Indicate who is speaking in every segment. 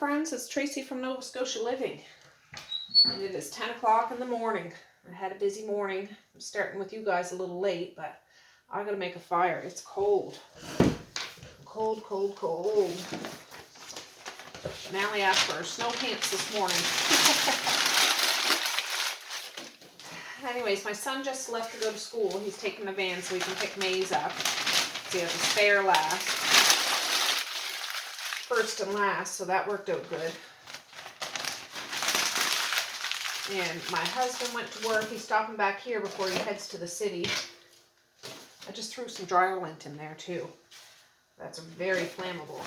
Speaker 1: friends, it's Tracey from Nova Scotia Living, and it is 10 o'clock in the morning. I had a busy morning. I'm starting with you guys a little late, but I gotta make a fire. It's cold. Cold, cold, cold. Mally asked for her snow pants this morning. Anyways, my son just left to go to school. He's taking the van so he can pick Maze up. So he has a spare first and last, so that worked out good. And my husband went to work. He's stopping back here before he heads to the city. I just threw some dryer lint in there too. That's very flammable.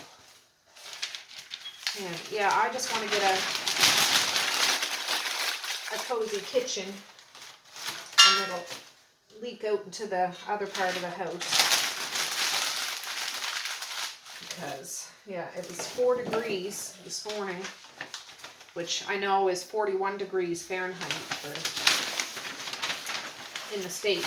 Speaker 1: And yeah, I just want to get a cozy kitchen, and it'll leak out into the other part of the house. Because, yeah, it was 4 degrees this morning, which I know is 41 degrees Fahrenheit in the States.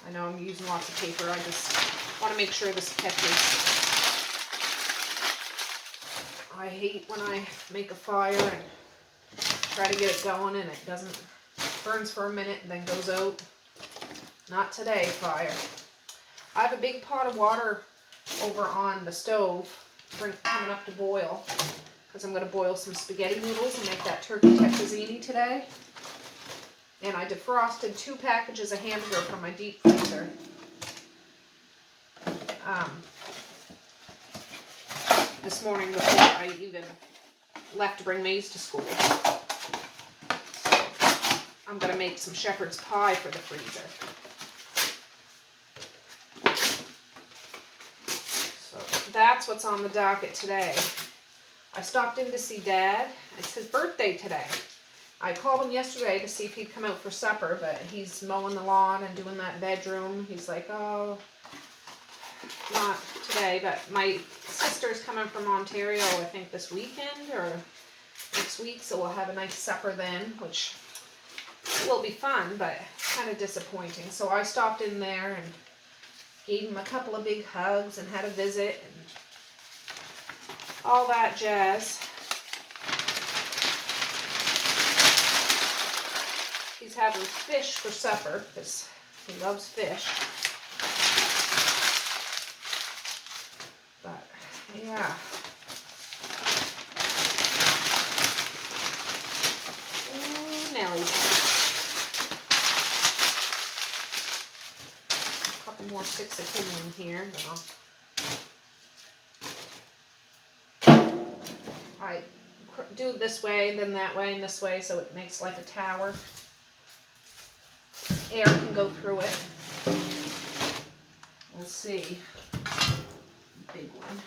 Speaker 1: I know I'm using lots of paper. I just want to make sure this catches. I hate when I make a fire and try to get it going and it doesn't, burns for a minute and then goes out. Not today, fire. I have a big pot of water over on the stove coming up to boil, because I'm going to boil some spaghetti noodles and make that turkey tetrazzini today. And I defrosted 2 packages of hamburger from my deep freezer. This morning before I even left to bring Maze to school. I'm going to make some shepherd's pie for the freezer. So that's what's on the docket today. I stopped in to see Dad. It's his birthday today. I called him yesterday to see if he'd come out for supper, but he's mowing the lawn and doing that bedroom. He's like, oh, not today, but my sister's coming from Ontario, I think this weekend or next week, so we'll have a nice supper then, which will be fun, but kind of disappointing. So I stopped in there and gave him a couple of big hugs and had a visit and all that jazz. He's having fish for supper because he loves fish. But yeah. Ooh, Nelly. A couple more sticks of kindling here. I do it this way, then that way, and this way, so it makes like a tower. Air can go through it. We'll see. Big one.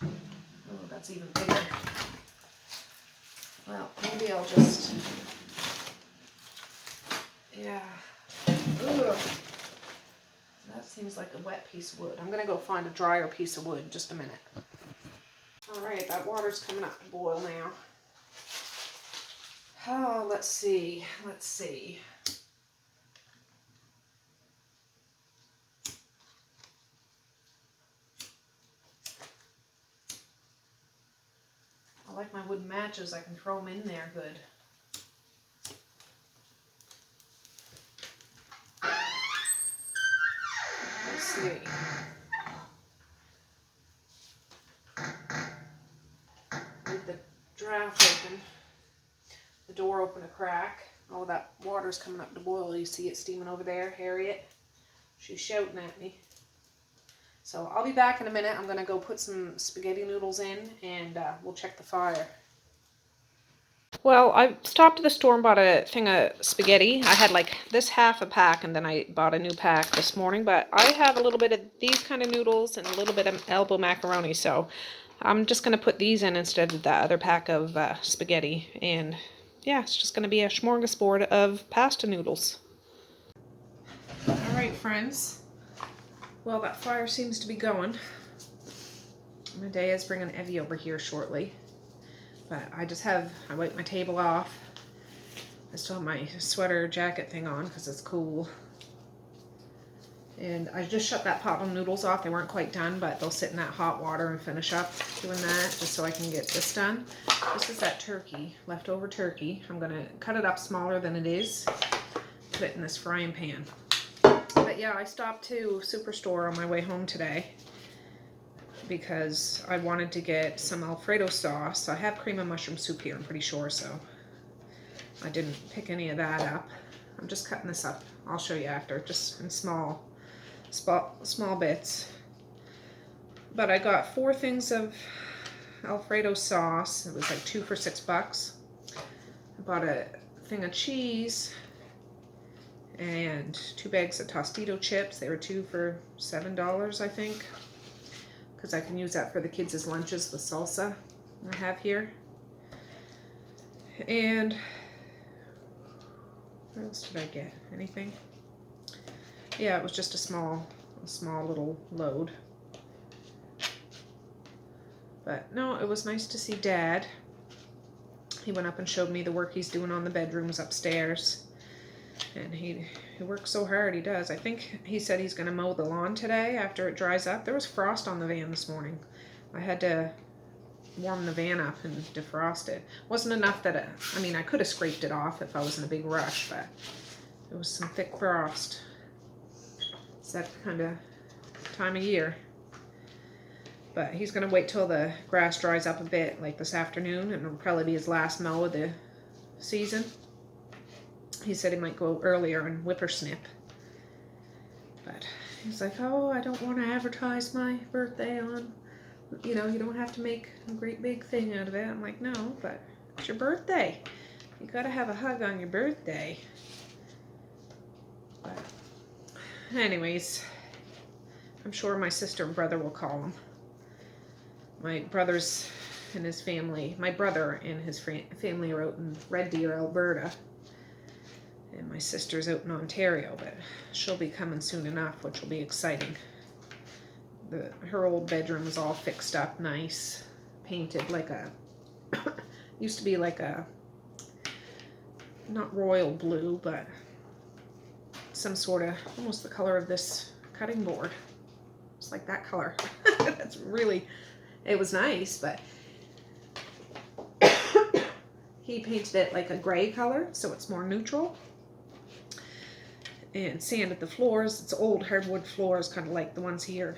Speaker 1: Oh, that's even bigger. Well, maybe I'll just, yeah. Ugh. That seems like a wet piece of wood. I'm gonna go find a drier piece of wood in just a minute. All right, that water's coming up to boil now. Oh, let's see. I like my wooden matches. I can throw them in there good. Let's see. Leave the draft open. The door open a crack. Oh, that water's coming up to boil. You see it steaming over there, Harriet? She's shouting at me. So I'll be back in a minute. I'm going to go put some spaghetti noodles in and we'll check the fire. Well, I stopped at the store and bought a thing of spaghetti. I had like this half a pack and then I bought a new pack this morning. But I have a little bit of these kind of noodles and a little bit of elbow macaroni. So I'm just going to put these in instead of the other pack of spaghetti. And yeah, it's just going to be a smorgasbord of pasta noodles. Alright, friends. Well, that fire seems to be going. Medea's bringing Evie over here shortly. But I wiped my table off. I still have my sweater jacket thing on because it's cool. And I just shut that pot of noodles off. They weren't quite done, but they'll sit in that hot water and finish up doing that just so I can get this done. This is that turkey, leftover turkey. I'm going to cut it up smaller than it is, put it in this frying pan. But yeah, I stopped to Superstore on my way home today because I wanted to get some Alfredo sauce. I have cream of mushroom soup here, I'm pretty sure, so I didn't pick any of that up. I'm just cutting this up. I'll show you after, just in small bits. But I got 4 things of Alfredo sauce. It was like 2 for $6. I bought a thing of cheese and 2 bags of Tostito chips. They were 2 for $7, I think, because I can use that for the kids' lunches with salsa I have here. And what else did I get? Anything? Yeah, it was just a small little load. But no, it was nice to see Dad. He went up and showed me the work he's doing on the bedrooms upstairs. And he works so hard, he does. I think he said he's going to mow the lawn today after it dries up. There was frost on the van this morning. I had to warm the van up and defrost it. Wasn't enough that I could have scraped it off if I was in a big rush, but it was some thick frost. It's that kind of time of year. But he's going to wait till the grass dries up a bit, like this afternoon, and it'll probably be his last mow of the season. He said he might go earlier and whippersnip. But he's like, oh, I don't want to advertise my birthday on, you don't have to make a great big thing out of it. I'm like, no, but it's your birthday. You got to have a hug on your birthday. But anyways, I'm sure my sister and brother will call him. My brother's and his family, my brother and his family are out in Red Deer, Alberta. And my sister's out in Ontario, but she'll be coming soon enough, which will be exciting. Her old bedroom is all fixed up nice, painted like a, used to be like a, not royal blue, but some sort of, almost the color of this cutting board. It's like that color. That's really, it was nice, but he painted it like a gray color, so it's more neutral. And sanded the floors. It's old hardwood floors, kind of like the ones here.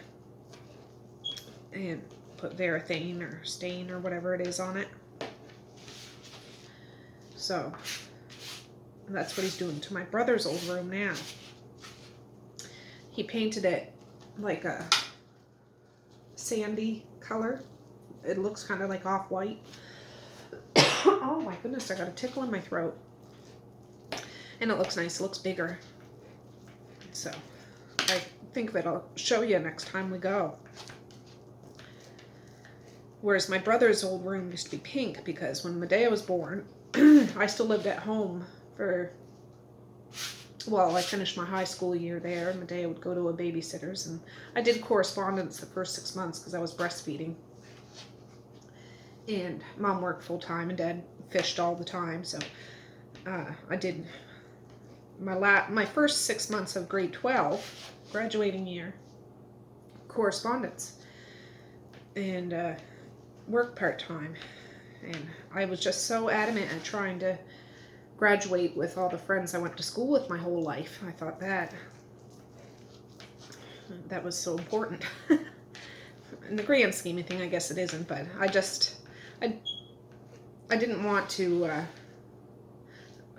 Speaker 1: And put Varathane or stain or whatever it is on it. So that's what he's doing to my brother's old room now. He painted it like a sandy color. It looks kind of like off-white. Oh my goodness, I got a tickle in my throat. And it looks nice, it looks bigger. So I think that I'll show you next time we go. Whereas my brother's old room used to be pink because when Medea was born, I still lived at home for, well, I finished my high school year there. Medea would go to a babysitter's, and I did correspondence the first 6 months because I was breastfeeding. And Mom worked full time and Dad fished all the time, so I did my first 6 months of grade 12, graduating year, correspondence, and work part-time. And I was just so adamant at trying to graduate with all the friends I went to school with my whole life. I thought that was so important. In the grand scheme of things, I guess it isn't, but I didn't want to,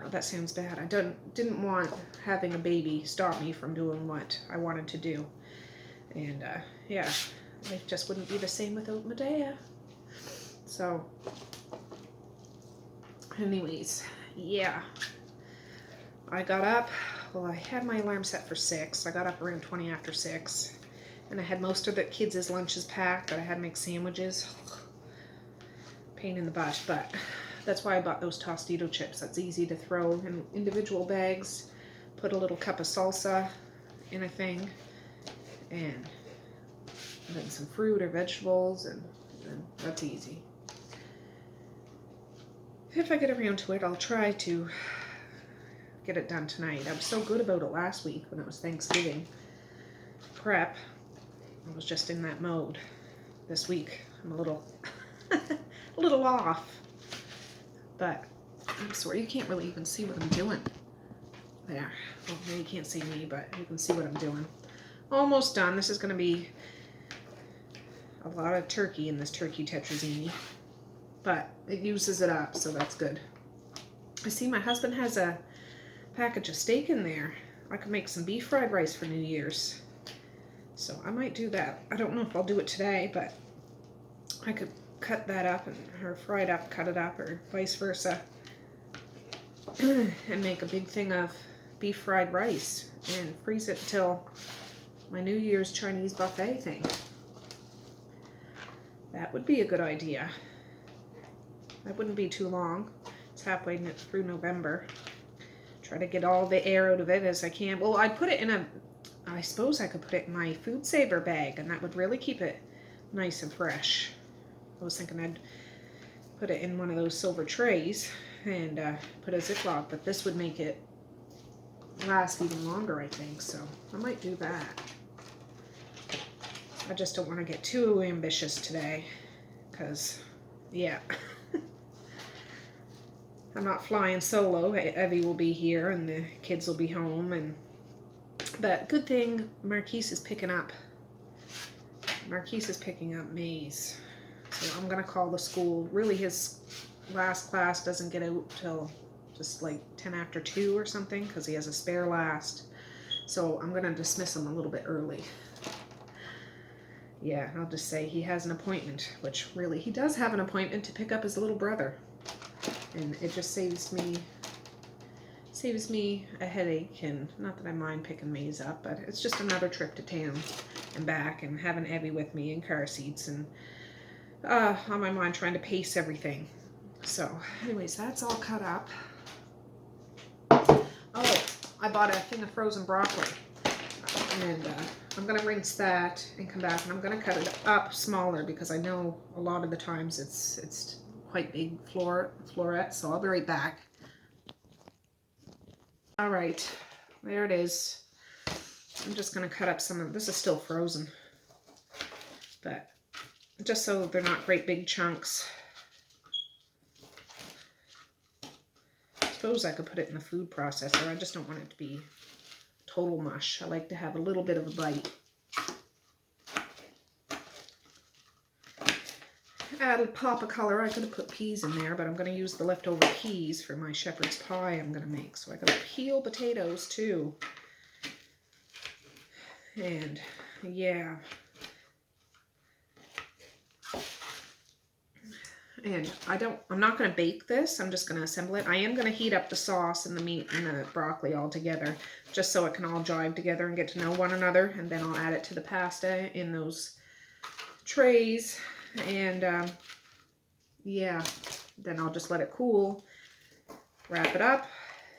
Speaker 1: oh, that sounds bad. I didn't want having a baby stop me from doing what I wanted to do. And yeah, life just wouldn't be the same without Medea. So anyways, yeah, I got up, well, I had my alarm set for 6. I got up around 20 after 6, and I had most of the kids' lunches packed, but I had to make sandwiches. Pain in the butt, but that's why I bought those Tostito chips. That's easy to throw in individual bags, put a little cup of salsa in a thing, and then some fruit or vegetables, and that's easy. If I get around to it, I'll try to get it done tonight. I was so good about it last week when it was Thanksgiving. prep. I was just in that mode this week. I'm a little, a little off, but I swear you can't really even see what I'm doing. There. Well, maybe you can't see me, but you can see what I'm doing. Almost done. This is going to be a lot of turkey in this turkey tetrazzini, but it uses it up, so that's good. I see my husband has a package of steak in there. I could make some beef fried rice for New Year's, so I might do that. I don't know if I'll do it today, but I could cut that up or fry it up, cut it up, or vice versa, and make a big thing of beef fried rice and freeze it till my New Year's Chinese buffet thing. That would be a good idea. That wouldn't be too long. It's halfway through November. Try to get all the air out of it as I can. Well, I'd put it in a, I suppose I could put it in my food saver bag, and that would really keep it nice and fresh. I was thinking I'd put it in one of those silver trays and put a Ziploc, but this would make it last even longer, I think, so I might do that. I just don't want to get too ambitious today, because, yeah, I'm not flying solo. Evie will be here, and the kids will be home, but good thing Marquise is picking up. Marquise is picking up maize, so I'm going to call the school. Really, his last class doesn't get out till just like 10 after 2 or something, because he has a spare last, so I'm going to dismiss him a little bit early. Yeah, I'll just say he has an appointment, which really, he does have an appointment to pick up his little brother. And it just saves me a headache, and not that I mind picking maize up, but it's just another trip to town and back, and having Evie with me in car seats, and on my mind trying to pace everything. So anyways, that's all cut up. Oh, I bought a thing of frozen broccoli, and I'm going to rinse that and come back, and I'm going to cut it up smaller, because I know a lot of the times it's quite big florets, so I'll be right back. All right, there it is. I'm just going to cut up some of this. Is still frozen, but just so they're not great big chunks. I suppose I could put it in the food processor. I just don't want it to be total mush. I like to have a little bit of a bite. Add a pop of color. I could have put peas in there, but I'm going to use the leftover peas for my shepherd's pie I'm going to make. So I got to peel potatoes too. And yeah. And I'm not going to bake this. I'm just going to assemble it. I am going to heat up the sauce and the meat and the broccoli all together, just so it can all jive together and get to know one another. And then I'll add it to the pasta in those trays. And yeah, then I'll just let it cool, wrap it up,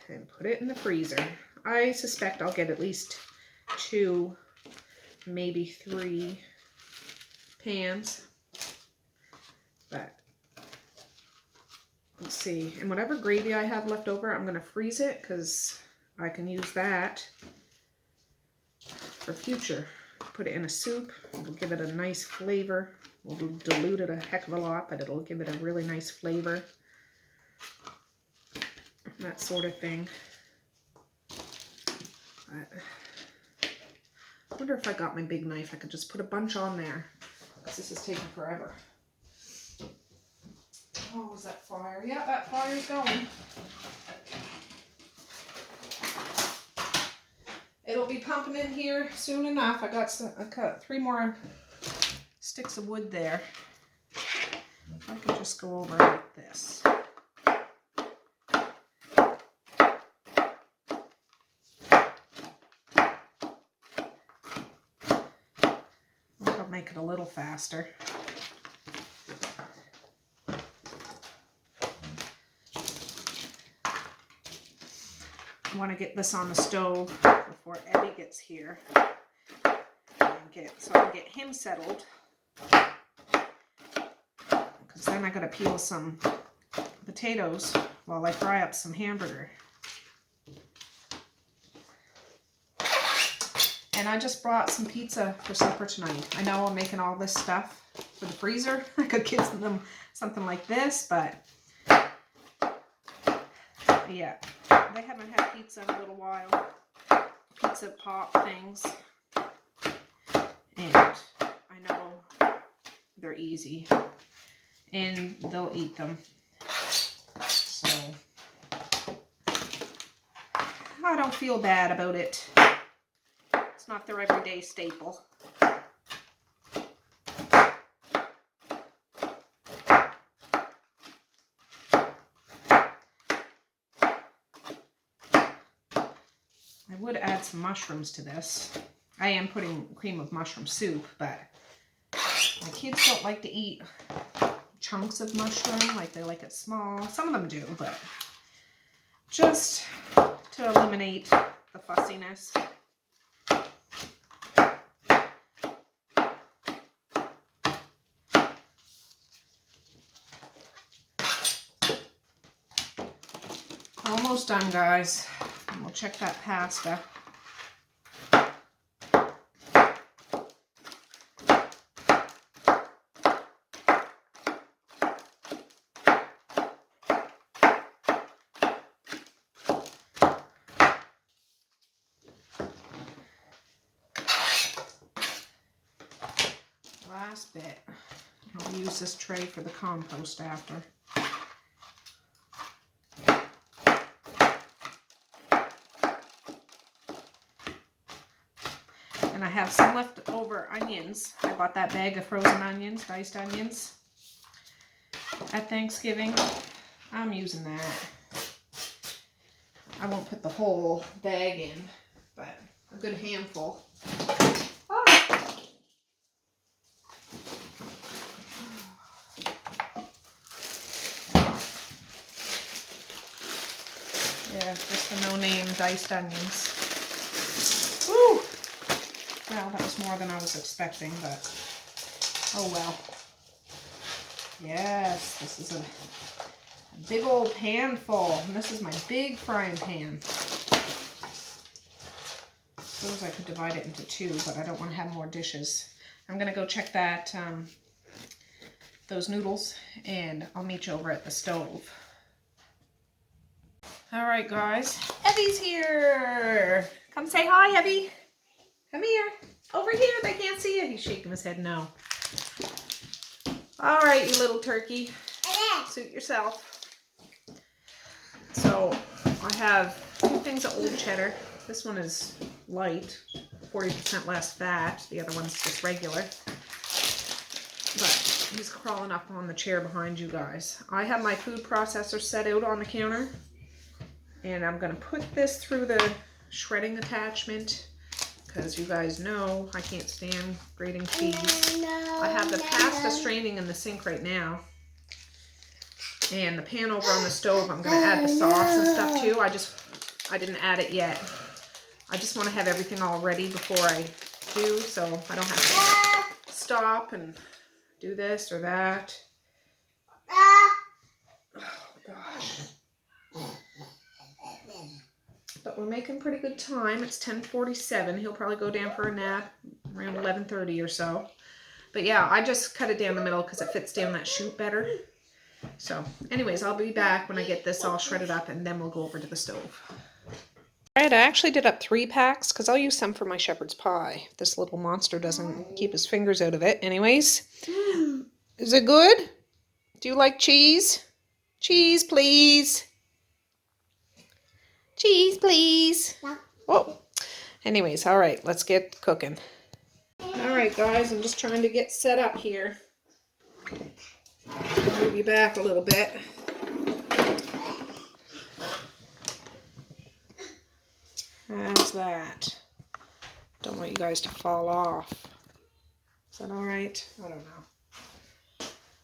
Speaker 1: and put it in the freezer. I suspect I'll get at least 2, maybe 3 pans, but let's see. And whatever gravy I have left over, I'm going to freeze it, because I can use that for future. Put it in a soup. It'll give it a nice flavor. We'll dilute it a heck of a lot, but it'll give it a really nice flavor. That sort of thing. I wonder if I got my big knife, I could just put a bunch on there, because this is taking forever. Oh, was that fire? Yeah, that fire's going. It'll be pumping in here soon enough. I cut 3 more sticks of wood there. I can just go over like this. I'll make it a little faster. I want to get this on the stove before Eddie gets here, so I can get him settled, because then I got to peel some potatoes while I fry up some hamburger. And I just brought some pizza for supper tonight. I know I'm making all this stuff for the freezer. I could give them something like this, but yeah, they haven't had pizza in a little while. Pizza pop things. And I know they're easy. And they'll eat them. So I don't feel bad about it. It's not their everyday staple. I would add some mushrooms to this. I am putting cream of mushroom soup, but my kids don't like to eat chunks of mushroom, like they like it small. Some of them do, but just to eliminate the fussiness. Almost done, guys. And we'll check that pasta. Last bit. I'll use this tray for the compost after. And I have some leftover onions. I bought that bag of frozen onions, diced onions, at Thanksgiving. I'm using that. I won't put the whole bag in, but a good handful. Yeah, just the no-name diced onions. Woo! Well, that was more than I was expecting, but oh well. Yes, this is a big old pan full, and this is my big frying pan. I suppose I could divide it into two, but I don't want to have more dishes. I'm gonna go check that those noodles, and I'll meet you over at the stove. All right, guys, Evie's here. Come say hi, Evie. Come here. Over here. They can't see you. He's shaking his head no. All right, you little turkey. Suit yourself. So I have 2 things of old cheddar. This one is light, 40% less fat. The other one's just regular. But he's crawling up on the chair behind you guys. I have my food processor set out on the counter. And I'm going to put this through the shredding attachment. Because you guys know I can't stand grating cheese. I have the pasta straining in the sink right now. And the pan over on the stove, I'm going to add the sauce and stuff too. I didn't add it yet. I just want to have everything all ready before I do, so I don't have to stop and do this or that. Oh gosh. But we're making pretty good time. It's 10:47. He'll probably go down for a nap around 11:30 or so. But yeah, I just cut it down the middle because it fits down that chute better. So anyways, I'll be back when I get this all shredded up, and then we'll go over to the stove. All right, I actually did up 3 packs because I'll use some for my shepherd's pie. If this little monster doesn't keep his fingers out of it. Anyways, is it good? Do you like cheese? Cheese, please. Cheese, please. Oh, anyways, all right, let's get cooking. All right, guys, I'm just trying to get set up here. I'll move you back a little bit. How's that? Don't want you guys to fall off. Is that all right? I don't know.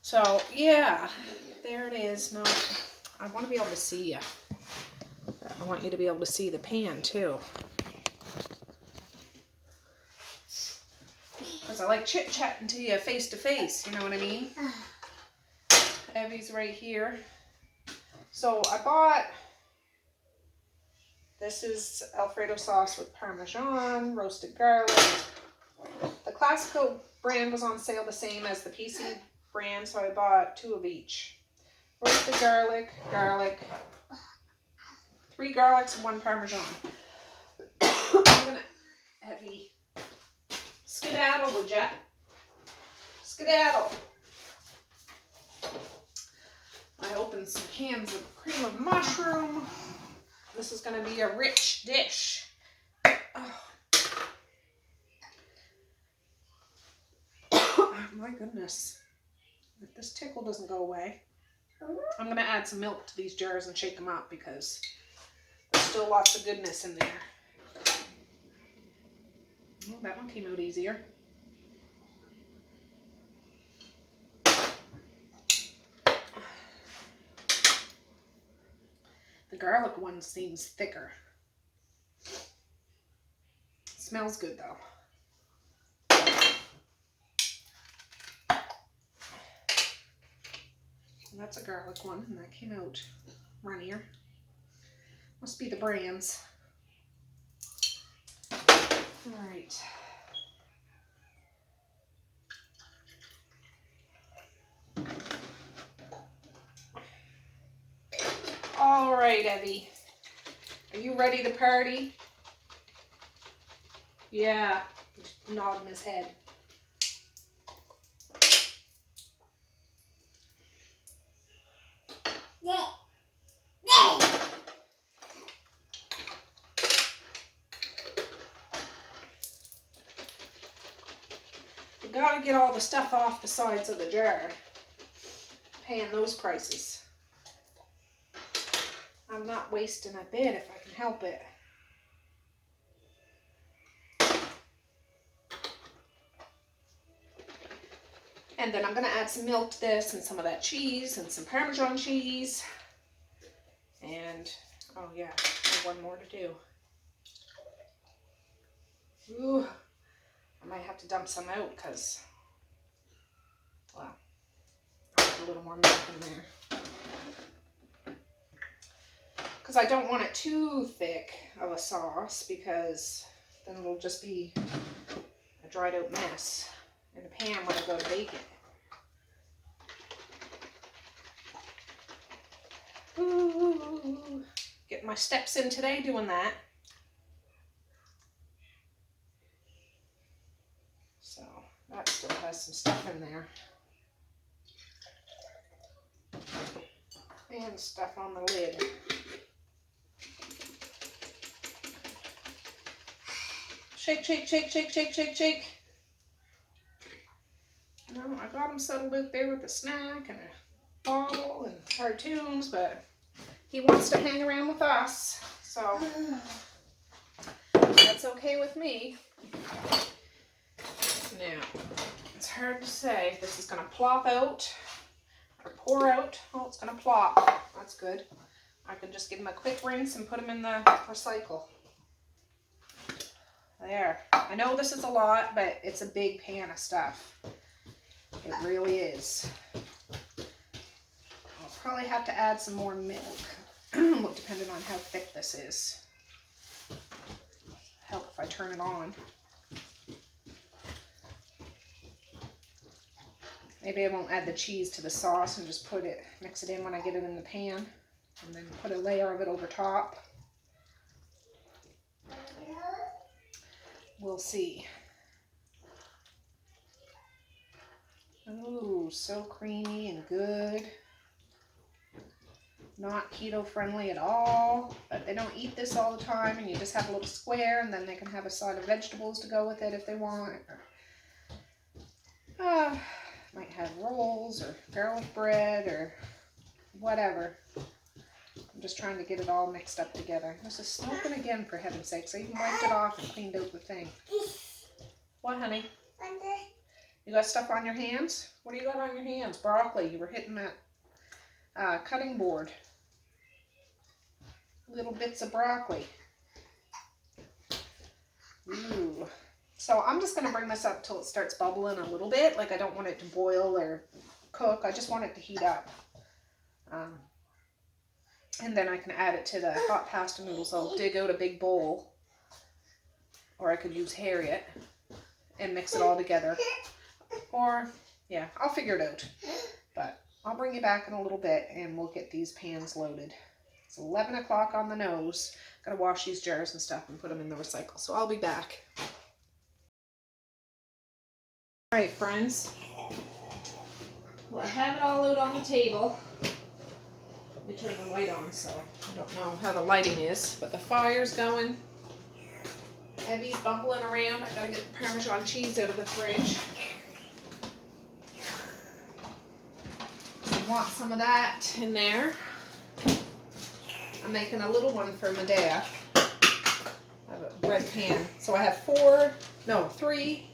Speaker 1: So, yeah, there it is. No, I want to be able to see you. I want you to be able to see the pan too. Because I like chit-chatting to you face to face, you know what I mean? Evie's right here. So I bought This is Alfredo sauce with Parmesan, roasted garlic. The Classico brand was on sale the same as the PC brand, so I bought 2 of each. Roasted garlic, 3 garlics and 1 Parmesan. I'm gonna have you skedaddle, would ya? Skedaddle. I opened some cans of cream of mushroom. This is going to be a rich dish. Oh. My goodness. If this tickle doesn't go away, I'm going to add some milk to these jars and shake them up because there's still lots of goodness in there. Oh, that one came out easier. The garlic one seems thicker. Smells good though. That's a garlic one, and that came out runnier. Must be the brands. All right. All right, Evie. Are you ready to party? Yeah. He's nodding his head.
Speaker 2: Yeah. Yeah.
Speaker 1: You gotta get all the stuff off the sides of the jar. Paying those prices. I'm not wasting a bit if I can help it. And then I'm going to add some milk to this and some of that cheese and some Parmesan cheese. And, oh yeah, I have one more to do. Ooh, I might have to dump some out because, well, I'll put a little more milk in there. Because I don't want it too thick of a sauce because then it'll just be a dried out mess in the pan when I go to bake it. Ooh, getting my steps in today doing that. So that still has some stuff in there. And stuff on the lid. Shake, shake, shake, shake, shake, shake, shake. No, I got him settled out there with a snack and a bottle and cartoons, but he wants to hang around with us, so that's okay with me. Now, it's hard to say if this is going to plop out or pour out. Oh, it's going to plop. That's good. I can just give him a quick rinse and put him in the recycle. There. I know this is a lot, but it's a big pan of stuff. It really is. I'll probably have to add some more milk, depending on how thick this is. Help if I turn it on. Maybe I won't add the cheese to the sauce and just mix it in when I get it in the pan, and then put a layer of it over top. We'll see. Ooh, so creamy and good. Not keto friendly at all, but they don't eat this all the time, and you just have a little square, and then they can have a side of vegetables to go with it if they want. Might have rolls or garlic bread or whatever. I'm just trying to get it all mixed up together. This is smoking again, for heaven's sakes. I even wiped it off and cleaned out the thing. What, honey? You got stuff on your hands? What do you got on your hands? Broccoli. You were hitting that cutting board. Little bits of broccoli. Ooh. So I'm just going to bring this up till it starts bubbling a little bit. Like, I don't want it to boil or cook. I just want it to heat up. And then I can add it to the hot pasta noodles. I'll dig out a big bowl, or I could use Harriet and mix it all together. Or, yeah, I'll figure it out. But I'll bring you back in a little bit and we'll get these pans loaded. It's 11 o'clock on the nose. Gotta wash these jars and stuff and put them in the recycle. So I'll be back. All right, friends. Well, I have it all out on the table. Let me turn the light on, so I don't know how the lighting is, but the fire's going. Evie's bumbling around. I gotta get the Parmesan cheese out of the fridge. I want some of that in there. I'm making a little one for Medea. I have a bread pan. So I have 3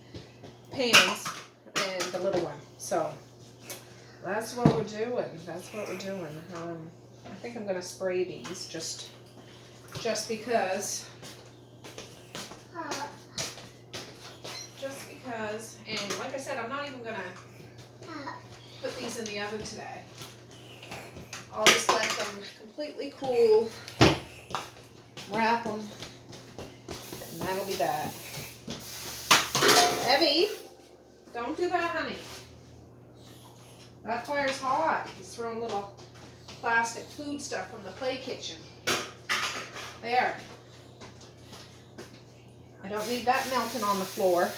Speaker 1: pans and the little one. So that's what we're doing. That's what we're doing. I think I'm gonna spray these just because. Just because. And like I said, I'm not even gonna put these in the oven today. I'll just let them completely cool, wrap them, and that'll be that. Evie, don't do that, honey. That fire's hot. He's throwing little plastic food stuff from the play kitchen. There. I don't need that melting on the floor.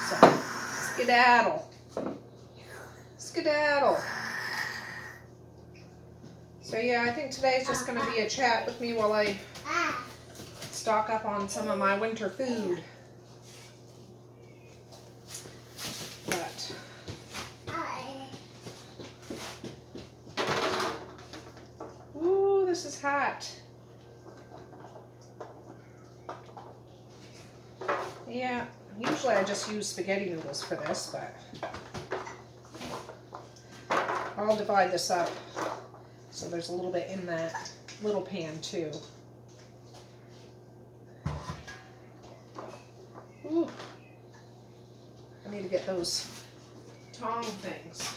Speaker 1: So, skedaddle. Skedaddle. So yeah, I think today's just going to be a chat with me while I stock up on some of my winter food. But ooh, this is hot. Yeah, usually I just use spaghetti noodles for this, but I'll divide this up so there's a little bit in that little pan too. Ooh. I need to get those tong things.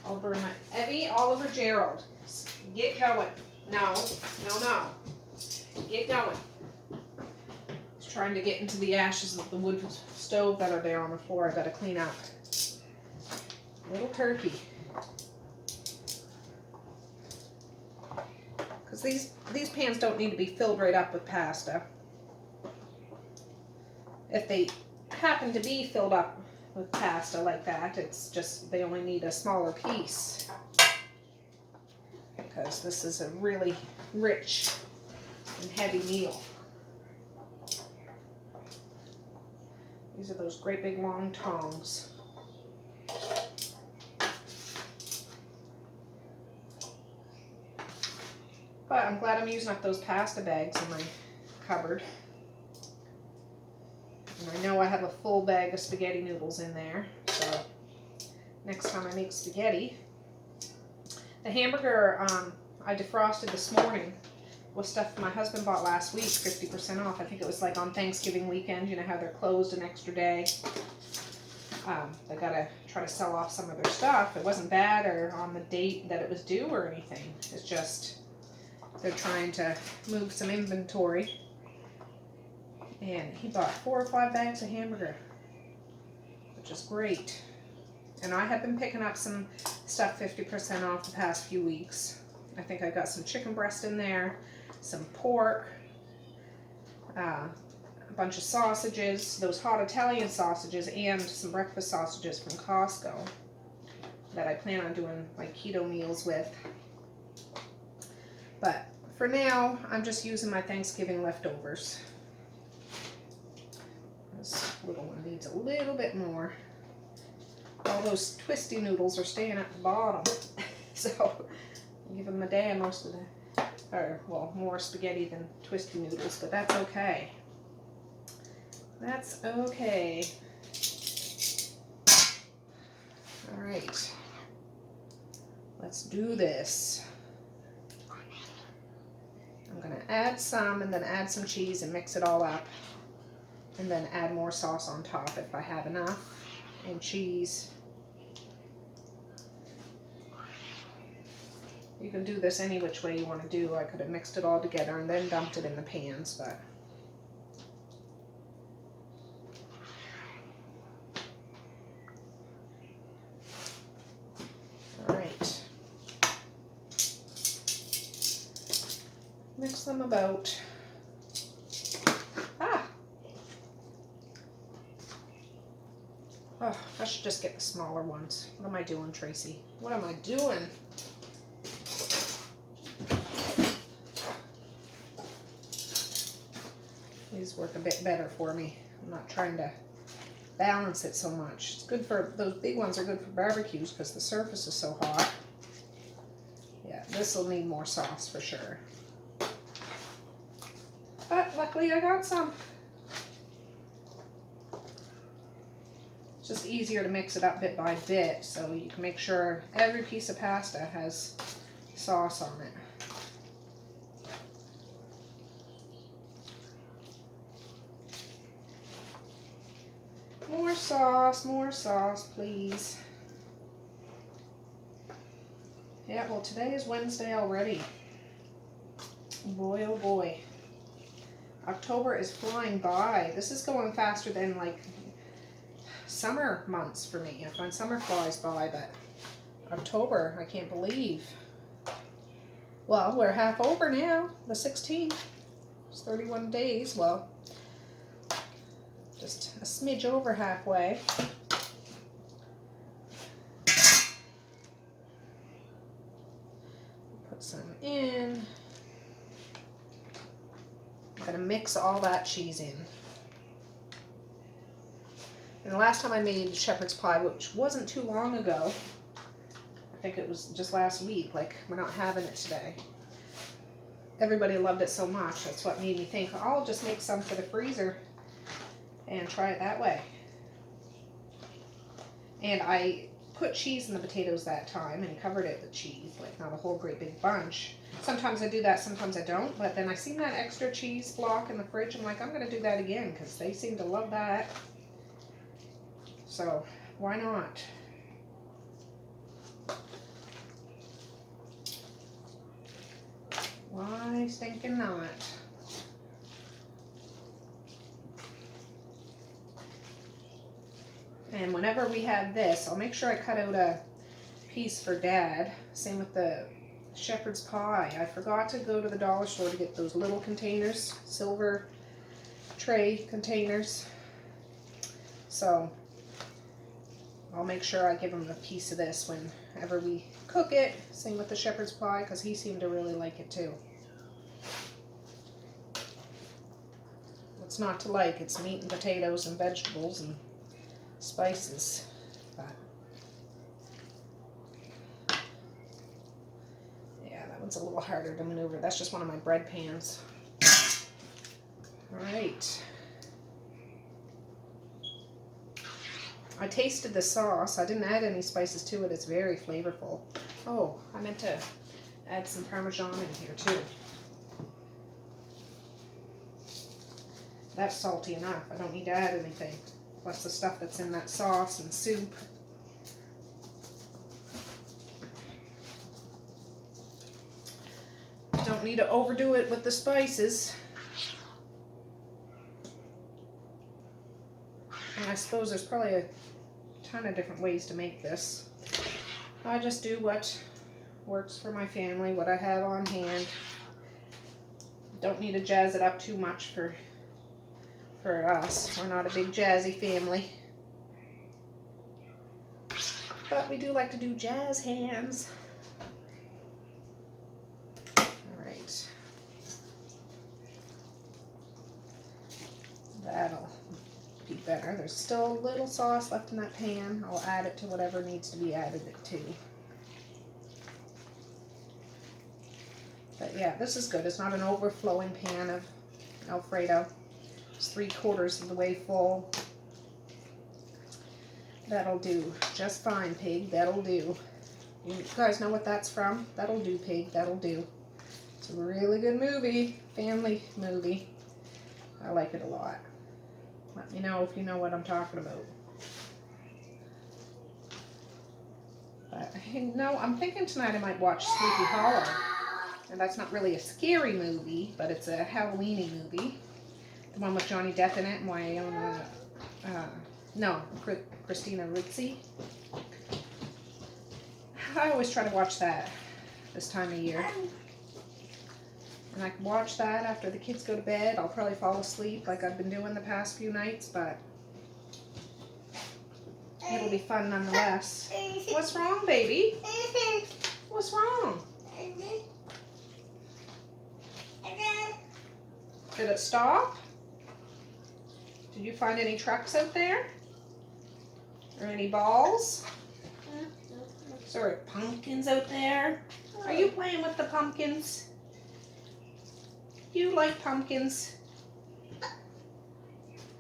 Speaker 1: I'll burn my Evie, Oliver, Gerald. Get going. No. Get going. He's trying to get into the ashes of the wood stove that are there on the floor. I gotta clean up. Little turkey. Because these pans don't need to be filled right up with pasta. If they happen to be filled up with pasta like that, it's just they only need a smaller piece. Because this is a really rich and heavy meal. These are those great big long tongs. But I'm glad I'm using up those pasta bags in my cupboard. And I know I have a full bag of spaghetti noodles in there, so next time I make spaghetti. The hamburger I defrosted this morning was stuff my husband bought last week, 50% off. I think it was like on Thanksgiving weekend, you know how they're closed an extra day. They gotta try to sell off some of their stuff. It wasn't bad or on the date that it was due or anything. It's just they're trying to move some inventory. And he bought 4 or 5 bags of hamburger, which is great. And I have been picking up some stuff 50% off the past few weeks. I think I got some chicken breast in there, some pork, a bunch of sausages, those hot Italian sausages, and some breakfast sausages from Costco that I plan on doing like keto meals with. But for now, I'm just using my Thanksgiving leftovers. This little one needs a little bit more. All those twisty noodles are staying at the bottom. So I'm giving my dad most of the, or well, more spaghetti than twisty noodles, but that's okay. That's okay. All right. Let's do this. I'm gonna add some and then add some cheese and mix it all up. And then add more sauce on top if I have enough, and cheese. You can do this any which way you want to do. I could have mixed it all together and then dumped it in the pans, but all right. Mix them about. Oh, I should just get the smaller ones. What am I doing, Tracy? What am I doing? These work a bit better for me. I'm not trying to balance it so much. It's good for, those big ones are good for barbecues because the surface is so hot. Yeah, this will need more sauce for sure. But luckily I got some. It's just easier to mix it up bit by bit so you can make sure every piece of pasta has sauce on it. More sauce, please. Yeah, well, today is Wednesday already. Boy, oh boy. October is flying by. This is going faster than like summer months for me. I find summer flies by, but October, I can't believe. Well, we're half over now, the 16th. It's 31 days. Well, just a smidge over halfway. Put some in. I'm gonna mix all that cheese in. And the last time I made shepherd's pie, which wasn't too long ago, I think it was just last week, like we're not having it today. Everybody loved it so much, that's what made me think, I'll just make some for the freezer and try it that way. And I put cheese in the potatoes that time and covered it with cheese, like not a whole great big bunch. Sometimes I do that, sometimes I don't, but then I seen that extra cheese block in the fridge. I'm like, I'm going to do that again because they seem to love that. So, why not? Why stinking not? And whenever we have this, I'll make sure I cut out a piece for Dad. Same with the shepherd's pie. I forgot to go to the dollar store to get those little containers, silver tray containers. So I'll make sure I give him a piece of this whenever we cook it. Same with the shepherd's pie because he seemed to really like it too. What's not to like? It's meat and potatoes and vegetables and spices. But yeah, that one's a little harder to maneuver. That's just one of my bread pans. All right. I tasted the sauce. I didn't add any spices to it. It's very flavorful. Oh, I meant to add some Parmesan in here too. That's salty enough. I don't need to add anything. Plus the stuff that's in that sauce and soup. Don't need to overdo it with the spices. And I suppose there's probably a ton of different ways to make this. I just do what works for my family, what I have on hand. Don't need to jazz it up too much for us. We're not a big jazzy family. But we do like to do jazz hands. Alright. That'll be better. There's still a little sauce left in that pan. I'll add it to whatever needs to be added to. But yeah, this is good. It's not an overflowing pan of Alfredo. It's 3/4 of the way full. That'll do just fine, pig. That'll do. You guys know what that's from? That'll do, pig. That'll do. It's a really good movie. Family movie. I like it a lot. Let me know if you know what I'm talking about. But, no, I'm thinking tonight I might watch Sleepy Hollow. And that's not really a scary movie, but it's a Halloween-y movie. The one with Johnny Depp in it and Wyona, Christina Ricci. I always try to watch that this time of year. And I can watch that after the kids go to bed. I'll probably fall asleep like I've been doing the past few nights, but it'll be fun nonetheless. What's wrong, baby? What's wrong? Did it stop? Did you find any trucks out there? Or any balls? Is there pumpkins out there? Are you playing with the pumpkins? You like pumpkins?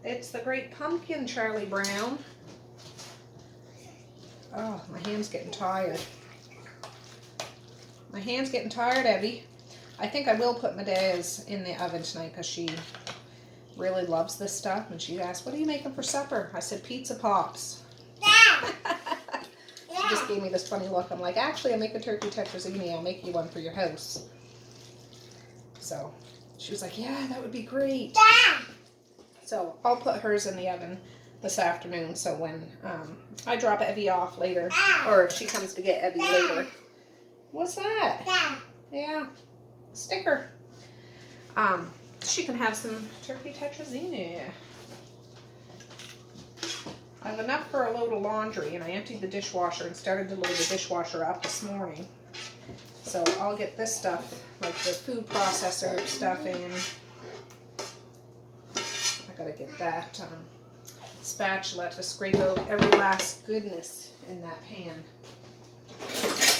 Speaker 1: It's the great pumpkin, Charlie Brown. Oh, my hand's getting tired. My hand's getting tired, Evie. I think I will put Medea's in the oven tonight because she really loves this stuff. And she asked, what are you making for supper? I said, pizza pops. She just gave me this funny look. I'm like, actually, I make a turkey tetrazzini. I'll make you one for your house. So she was like, yeah, that would be great. So I'll put hers in the oven this afternoon. So when I drop Evie off later, or if she comes to get Evie later. What's that? Yeah, sticker. She can have some turkey tetrazzini. I have enough for a load of laundry, and I emptied the dishwasher and started to load the dishwasher up this morning. So I'll get this stuff, like the food processor stuff in. I gotta get that spatula to scrape out every last goodness in that pan.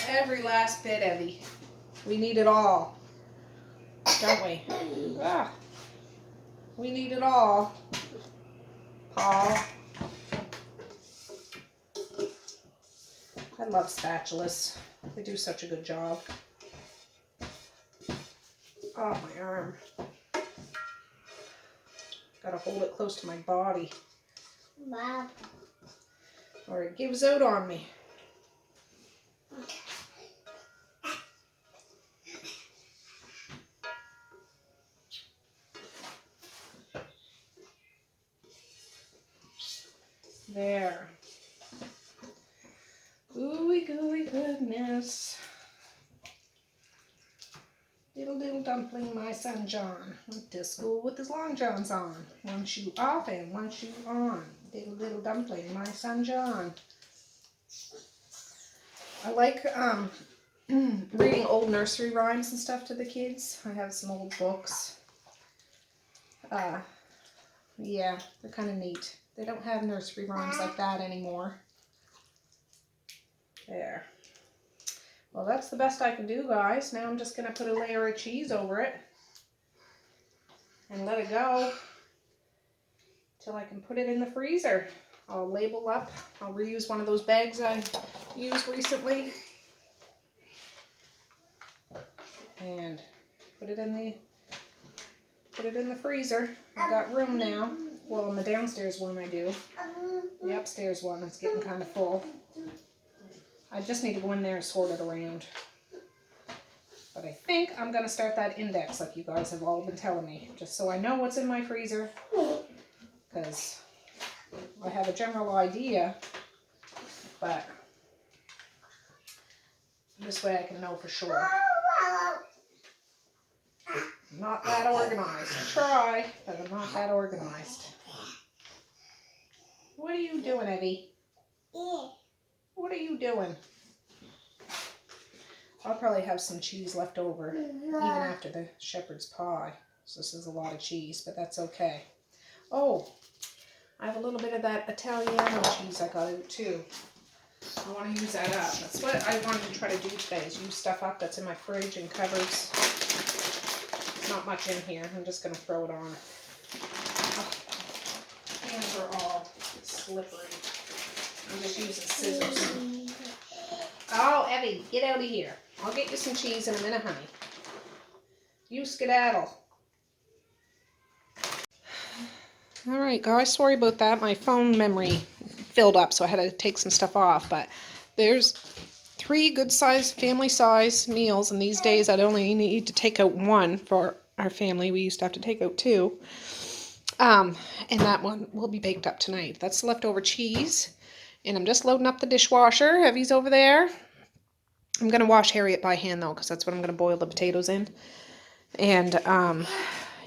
Speaker 1: Every last bit, Evie. We need it all, don't we? Ah, we need it all, Paul. I love spatulas. They do such a good job. Oh, my arm. Gotta hold it close to my body.
Speaker 2: Mom.
Speaker 1: Or it gives out on me. There. Ooey gooey goodness. Diddle dumpling, my son John went to school with his long johns on. One shoe off and one shoe on. Diddle dumpling, my son John. I like reading old nursery rhymes and stuff to the kids. I have some old books. Yeah, they're kind of neat. They don't have nursery rhymes like that anymore. There. Well, that's the best I can do, guys. Now I'm just going to put a layer of cheese over it and let it go till I can put it in the freezer. I'll label up. I'll reuse one of those bags I used recently and put it in the freezer. I've got room now. Well, in the downstairs one I do. The upstairs one is getting kind of full. I just need to go in there and sort it around. But I think I'm going to start that index like you guys have all been telling me. Just so I know what's in my freezer. Because I have a general idea. But this way I can know for sure. I'm not that organized. I try, but I'm not that organized. What are you doing, Evie? What are you doing? I'll probably have some cheese left over even after the shepherd's pie. So this is a lot of cheese, but that's okay. Oh, I have a little bit of that Italiano cheese I got out too. I want to use that up. That's what I wanted to try to do today, is use stuff up that's in my fridge and cupboards. Not much in here. I'm just going to throw it on. Oh, hands are all slippery. I'm just using scissors. Oh, Evie, get out of here. I'll get you some cheese in a minute, honey. You skedaddle. All right, guys, sorry about that. My phone memory filled up, so I had to take some stuff off. But there's 3 good-sized family-size meals, and these days I'd only need to take out 1 for our family. We used to have to take out 2. And that one will be baked up tonight. That's leftover cheese. And I'm just loading up the dishwasher. Evie's over there. I'm going to wash Harriet by hand, though, because that's what I'm going to boil the potatoes in. And,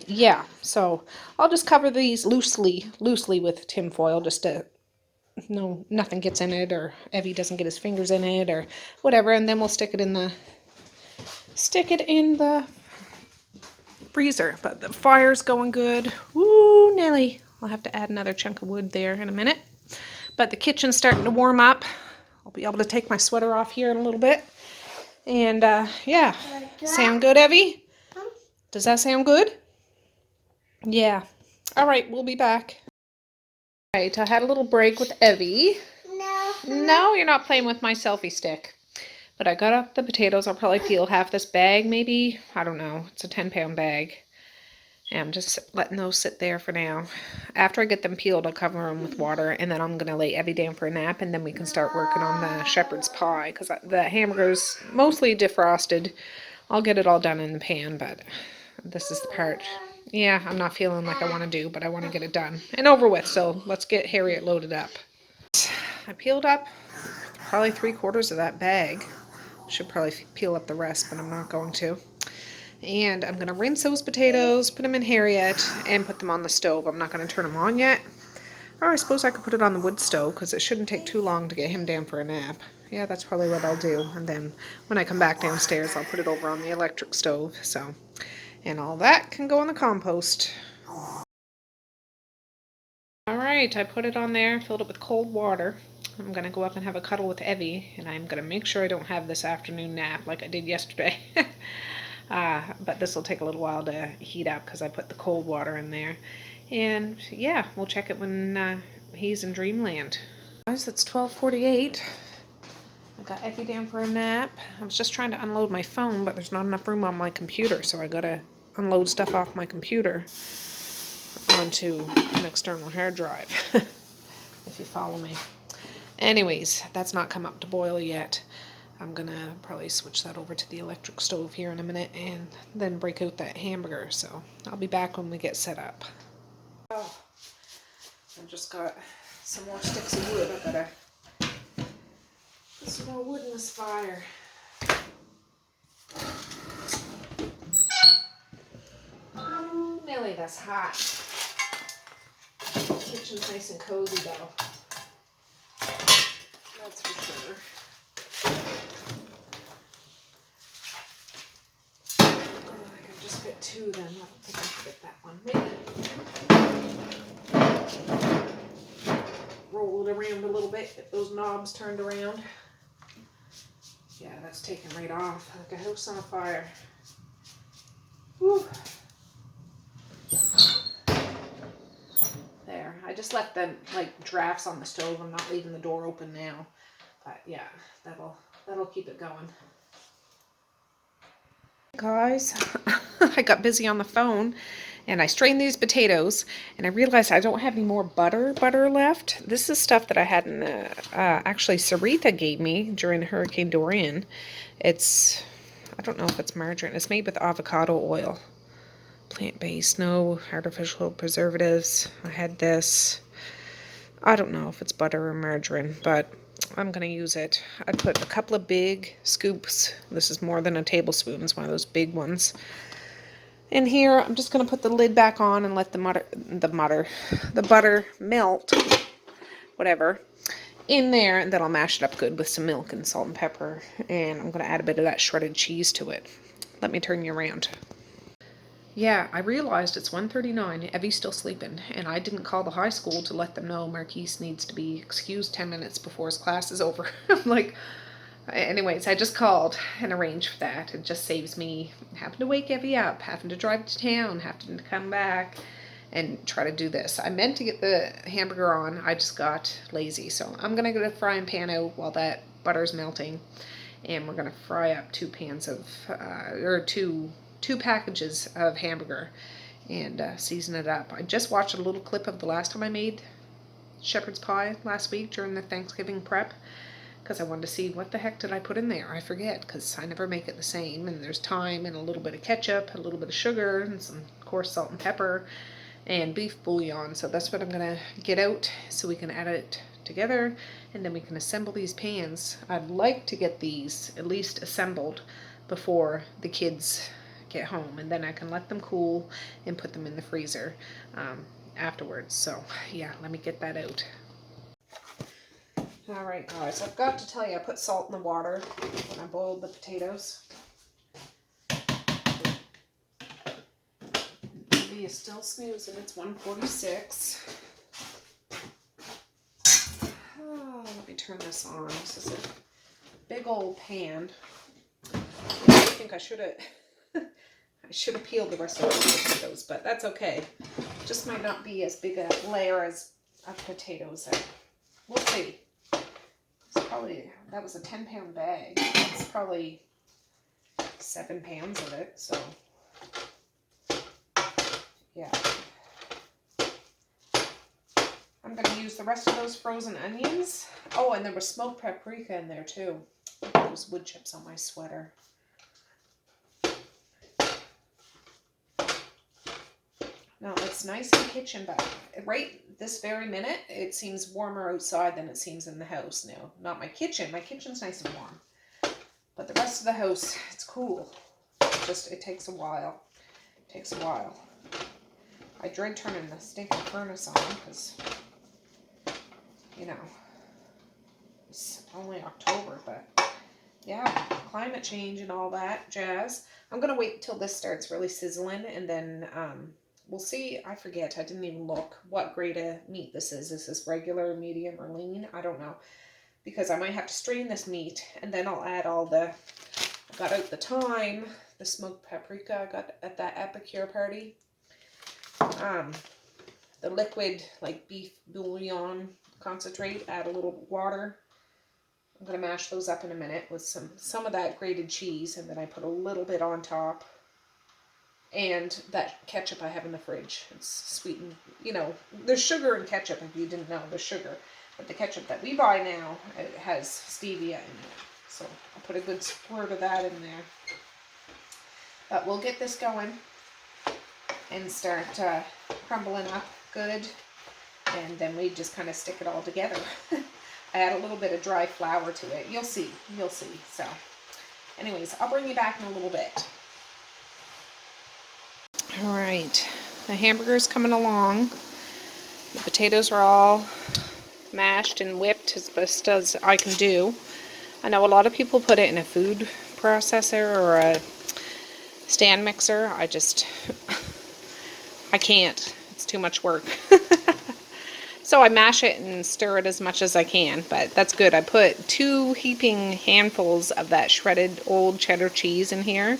Speaker 1: yeah, so I'll just cover these loosely with tin foil, just to nothing gets in it, or Evie doesn't get his fingers in it, or whatever. And then we'll stick it in the freezer. But the fire's going good. Woo, Nelly. I'll have to add another chunk of wood there in a minute. But the kitchen's starting to warm up. I'll be able to take my sweater off here in a little bit. And, yeah. Sound good, Evie? Does that sound good? Yeah. All right, we'll be back. All right, I had a little break with Evie. No, you're not playing with my selfie stick. But I got up the potatoes. I'll probably peel half this bag, maybe. I don't know. It's a 10-pound bag. And I'm just letting those sit there for now. After I get them peeled, I'll cover them with water, and then I'm going to lay Evie down for a nap, and then we can start working on the shepherd's pie, because the hamburger's mostly defrosted. I'll get it all done in the pan, but this is the part, yeah, I'm not feeling like I want to do, but I want to get it done and over with, so let's get Harriet loaded up. I peeled up probably 3/4 of that bag. Should probably peel up the rest, but I'm not going to. And I'm going to rinse those potatoes, put them in Harriet, and put them on the stove. I'm not going to turn them on yet. Or I suppose I could put it on the wood stove, because it shouldn't take too long to get him down for a nap. Yeah, that's probably what I'll do. And then when I come back downstairs, I'll put it over on the electric stove. So, and all that can go in the compost. Alright, I put it on there, filled it with cold water. I'm going to go up and have a cuddle with Evie, and I'm going to make sure I don't have this afternoon nap like I did yesterday. But this will take a little while to heat up because I put the cold water in there. And yeah, we'll check it when he's in dreamland. Guys, it's 12:48. I got Effie down for a nap. I was just trying to unload my phone, but there's not enough room on my computer, so I gotta unload stuff off my computer onto an external hard drive, if you follow me. Anyways, that's not come up to boil yet. I'm gonna probably switch that over to the electric stove here in a minute and then break out that hamburger. So I'll be back when we get set up. Oh, I just got some more sticks of wood. I gotta put some more wood in this fire. Oh, Millie, that's hot. The kitchen's nice and cozy though. That's for sure. I can just fit 2 then. I don't think I can fit that one. Maybe. Roll it around a little bit, get those knobs turned around. Yeah, that's taking right off like a house on fire. Whew. There. I just left the drafts on the stove. I'm not leaving the door open now. But yeah, that'll keep it going. Guys, I got busy on the phone and I strained these potatoes and I realized I don't have any more butter left. This is stuff that I had in actually Sarita gave me during Hurricane Dorian. It's, I don't know if it's margarine. It's made with avocado oil. Plant-based, no artificial preservatives. I had this. I don't know if it's butter or margarine, but I'm going to use it. I put a couple of big scoops. This is more than a tablespoon. It's one of those big ones. In here, I'm just going to put the lid back on and let the butter melt, whatever, in there. And then I'll mash it up good with some milk and salt and pepper. And I'm going to add a bit of that shredded cheese to it. Let me turn you around. Yeah, I realized it's 1:39, Evie's still sleeping, and I didn't call the high school to let them know Marquise needs to be excused 10 minutes before his class is over. I'm like, anyways, I just called and arranged for that. It just saves me having to wake Evie up, having to drive to town, having to come back and try to do this. I meant to get the hamburger on, I just got lazy. So I'm going to get a frying pan out while that butter's melting, and we're going to fry up 2 pans of, two packages of hamburger and season it up. I just watched a little clip of the last time I made shepherd's pie last week during the Thanksgiving prep, because I wanted to see what the heck did I put in there. I forget, because I never make it the same, and there's thyme and a little bit of ketchup, a little bit of sugar, and some coarse salt and pepper, and beef bouillon. So that's what I'm gonna get out so we can add it together, and then we can assemble these pans. I'd like to get these at least assembled before the kids get home, and then I can let them cool and put them in the freezer afterwards. So yeah, let me get that out. All right, guys, I've got to tell you, I put salt in the water when I boiled the potatoes. Digby is still snoozing. It's 1:46. Oh, let me turn this on. This is a big old pan. I think I should have peeled the rest of the potatoes, but that's okay. Just might not be as big a layer as of potatoes. We'll see. Probably, that was a 10-pound bag. It's probably 7 pounds of it, so yeah. I'm going to use the rest of those frozen onions. Oh, and there was smoked paprika in there too. There's wood chips on my sweater. Now it's nice in the kitchen, but right this very minute, it seems warmer outside than it seems in the house now. Not my kitchen. My kitchen's nice and warm. But the rest of the house, it's cool. It takes a while. It takes a while. I dread turning the stinking furnace on because, you know, it's only October, but yeah, climate change and all that jazz. I'm going to wait until this starts really sizzling, and then we'll see. I forget. I didn't even look what grade of meat this is. Is this regular, medium, or lean? I don't know. Because I might have to strain this meat, and then I'll add all the, I got out the thyme, the smoked paprika I got at that Epicure party. The liquid, like beef bouillon concentrate, add a little water. I'm going to mash those up in a minute with some of that grated cheese, and then I put a little bit on top. And that ketchup I have in the fridge. It's sweetened, you know, there's sugar in ketchup if you didn't know, there's sugar. But the ketchup that we buy now, it has stevia in it. So I'll put a good squirt of that in there. But we'll get this going and start crumbling up good. And then we just kind of stick it all together. I add a little bit of dry flour to it. You'll see. You'll see. So anyways, I'll bring you back in a little bit. All right, the hamburger's coming along. The potatoes are all mashed and whipped as best as I can do. I know a lot of people put it in a food processor or a stand mixer. I can't. It's too much work. So I mash it and stir it as much as I can, but that's good. I put 2 heaping handfuls of that shredded old cheddar cheese in here.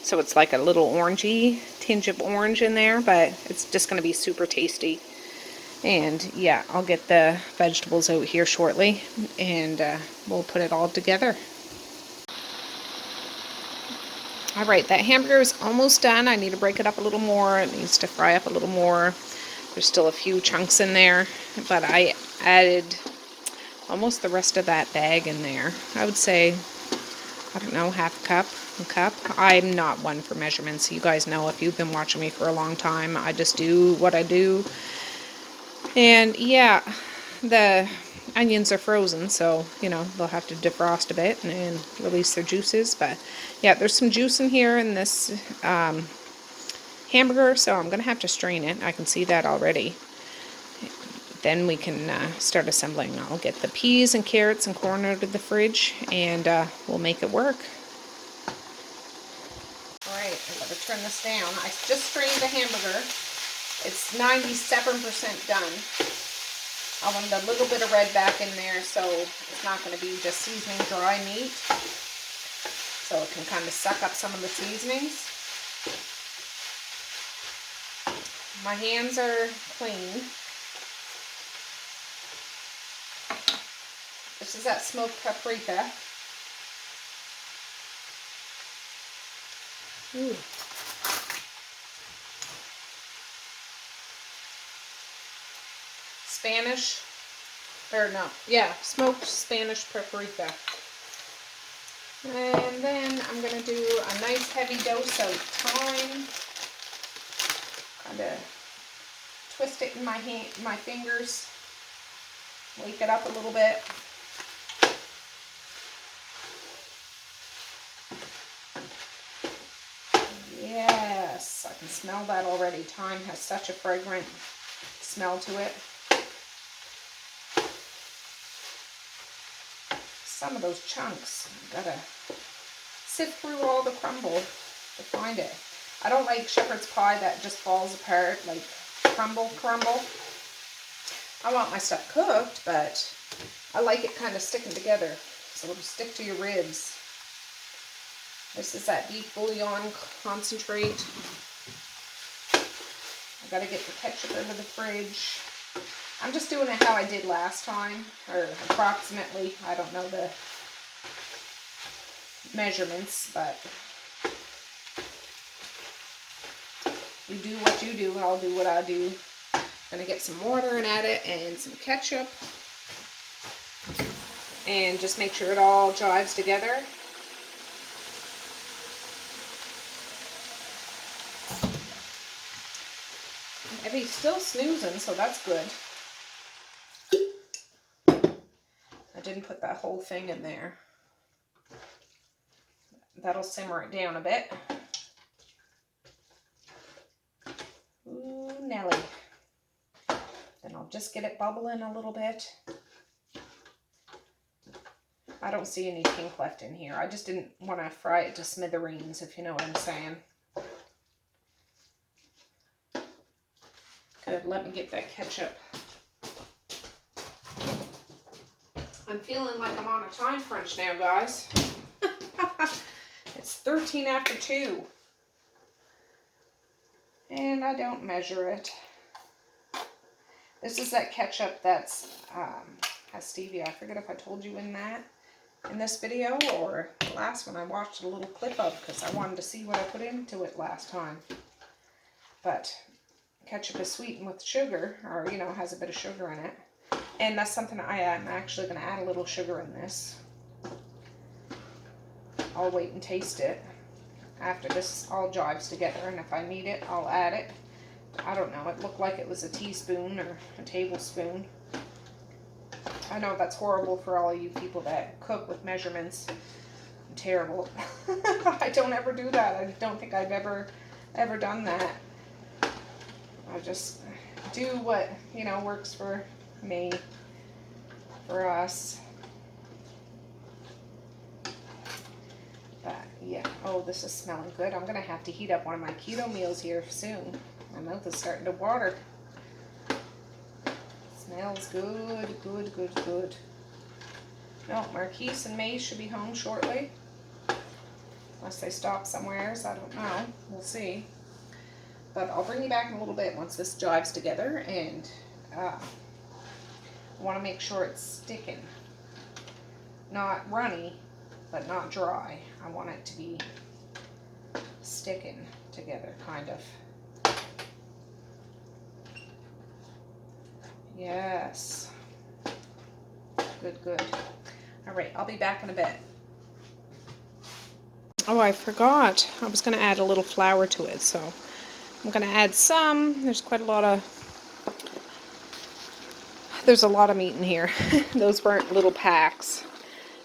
Speaker 1: So it's like a little orangey tinge of orange in there, but it's just going to be super tasty. And yeah, I'll get the vegetables out here shortly, and we'll put it all together. All right, that hamburger is almost done. I need to break it up a little more. It needs to fry up a little more. There's still a few chunks in there, but I added almost the rest of that bag in there. I would say, I don't know, half a cup. I'm not one for measurements. You guys know, if you've been watching me for a long time, I just do what I do. And yeah, the onions are frozen, so, you know, they'll have to defrost a bit and release their juices. But yeah, there's some juice in here in this hamburger, so I'm going to have to strain it. I can see that already. Then we can start assembling. I'll get the peas and carrots and corn out of the fridge, and we'll make it work. Alright, I'm going to turn this down. I just strained the hamburger. It's 97% done. I wanted a little bit of red back in there, so it's not going to be just seasoning dry meat. So it can kind of suck up some of the seasonings. My hands are clean. This is that smoked paprika. Ooh. Spanish Or no, yeah, smoked Spanish paprika. And then I'm gonna do a nice heavy dose of thyme. Kind of twist it in my fingers. Wake it up a little bit. Yes, I can smell that already. Thyme has such a fragrant smell to it. Some of those chunks, gotta sift through all the crumble to find it. I don't like shepherd's pie that just falls apart, like crumble. I want my stuff cooked, but I like it kind of sticking together, so it'll stick to your ribs. This is that beef bouillon concentrate. I gotta get the ketchup out of the fridge. I'm just doing it how I did last time, or approximately. I don't know the measurements, but you do what you do and I'll do what I do. I'm gonna get some water and add it, and some ketchup, and just make sure it all jives together. Ebbie's still snoozing, so that's good. I didn't put that whole thing in there. That'll simmer it down a bit. Ooh, Nelly. Then I'll just get it bubbling a little bit. I don't see any pink left in here. I just didn't want to fry it to smithereens, if you know what I'm saying. Good, let me get that ketchup. I'm feeling like I'm on a time crunch now, guys. It's 13 after 2. And I don't measure it. This is that ketchup that's has stevia. I forget if I told you in this video or the last one I watched a little clip of, because I wanted to see what I put into it last time. But ketchup is sweetened with sugar, or has a bit of sugar in it. And that's something I am actually going to add a little sugar in this. I'll wait and taste it after this all jives together, and if I need it, I'll add it. I don't know, it looked like it was a teaspoon or a tablespoon. I know that's horrible for all of you people that cook with measurements. I'm terrible. I don't ever do that. I don't think I've ever done that. I just do what, works for me, for us. But yeah, oh, this is smelling good. I'm gonna have to heat up one of my keto meals here soon. My mouth is starting to water. Smells good, good, good, good. No, Marquise and May should be home shortly. Unless they stop somewhere, I don't know. We'll see. But I'll bring you back in a little bit once this jives together, and I want to make sure it's sticking. Not runny, but not dry. I want it to be sticking together, kind of. Yes. Good, good. All right, I'll be back in a bit. Oh, I forgot. I was going to add a little flour to it, so I'm going to add some. There's a lot of meat in here. Those weren't little packs.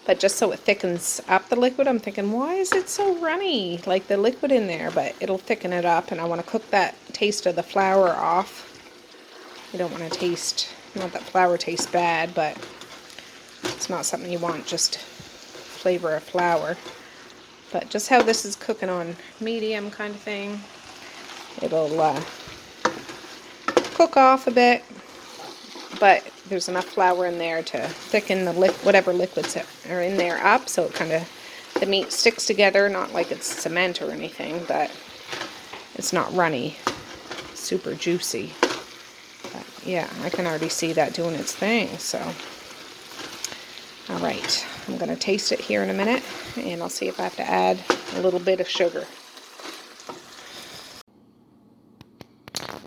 Speaker 1: But just so it thickens up the liquid, I'm thinking, why is it so runny? Like the liquid in there, but it'll thicken it up, and I want to cook that taste of the flour off. You don't want to taste, not that flour tastes bad, but it's not something you want, just flavor of flour. But just how this is cooking on medium kind of thing, it'll cook off a bit, but there's enough flour in there to thicken the whatever liquids are in there up, so it kind of, the meat sticks together, not like it's cement or anything, but it's not runny, super juicy. But yeah, I can already see that doing its thing, so. All right, I'm going to taste it here in a minute, and I'll see if I have to add a little bit of sugar.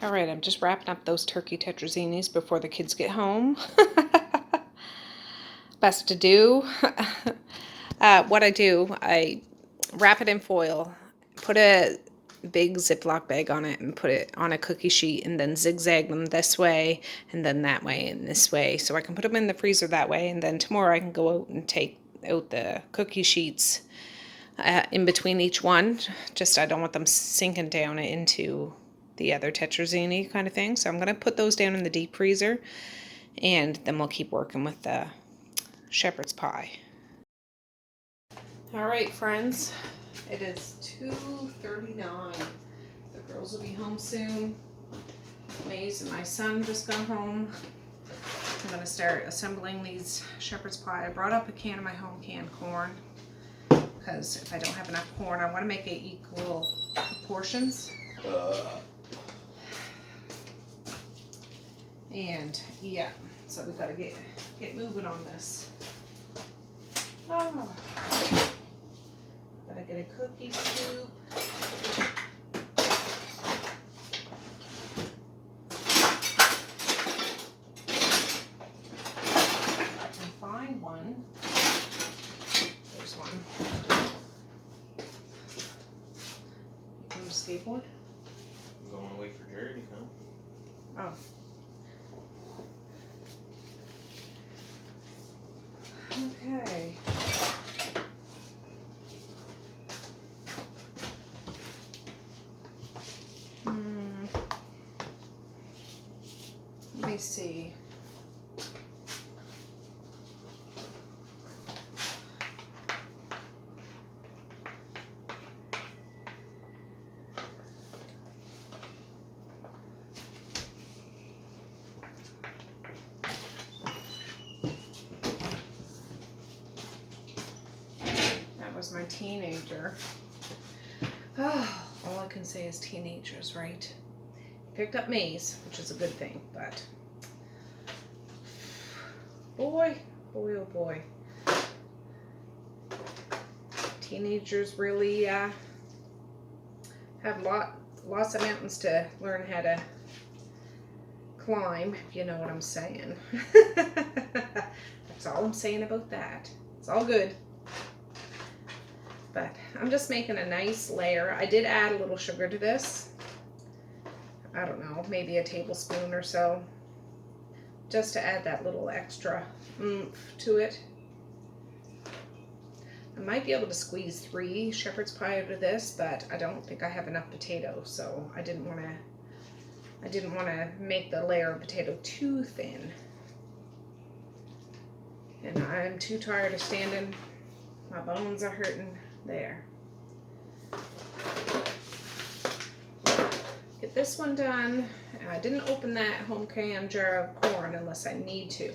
Speaker 1: All right, I'm just wrapping up those turkey tetrazzinis before the kids get home. best to do. What I do, I wrap it in foil, put a big Ziploc bag on it and put it on a cookie sheet, and then zigzag them this way and then that way and this way, so I can put them in the freezer that way, and then tomorrow I can go out and take out the cookie sheets in between each one. Just I don't want them sinking down into the other tetrazzini kind of thing, so I'm going to put those down in the deep freezer, and then we'll keep working with the shepherd's pie. All right, friends, it is 2:39. The girls will be home soon. Maze and my son just got home. I'm going to start assembling these shepherd's pie. I brought up a can of my home canned corn, because if I don't have enough corn, I want to make it equal portions. And yeah, so we got to get moving on this. Oh, gotta get a cookie scoop. I can find one. There's one. You going to skateboard?
Speaker 3: I'm going to wait for Jerry to come.
Speaker 1: Oh. Okay. Let me see. Was my teenager. Oh, all I can say is teenagers, right? Picked up Maze, which is a good thing, but boy, oh boy. Teenagers really have lots of mountains to learn how to climb, if you know what I'm saying. That's all I'm saying about that. It's all good. But I'm just making a nice layer. I did add a little sugar to this. I don't know, maybe a tablespoon or so, just to add that little extra oomph to it. I might be able to squeeze 3 shepherd's pie out of this, but I don't think I have enough potato, so I didn't want to make the layer of potato too thin. And I'm too tired of standing. My bones are hurting. There. Get this one done. I didn't open that home canned jar of corn unless I need to.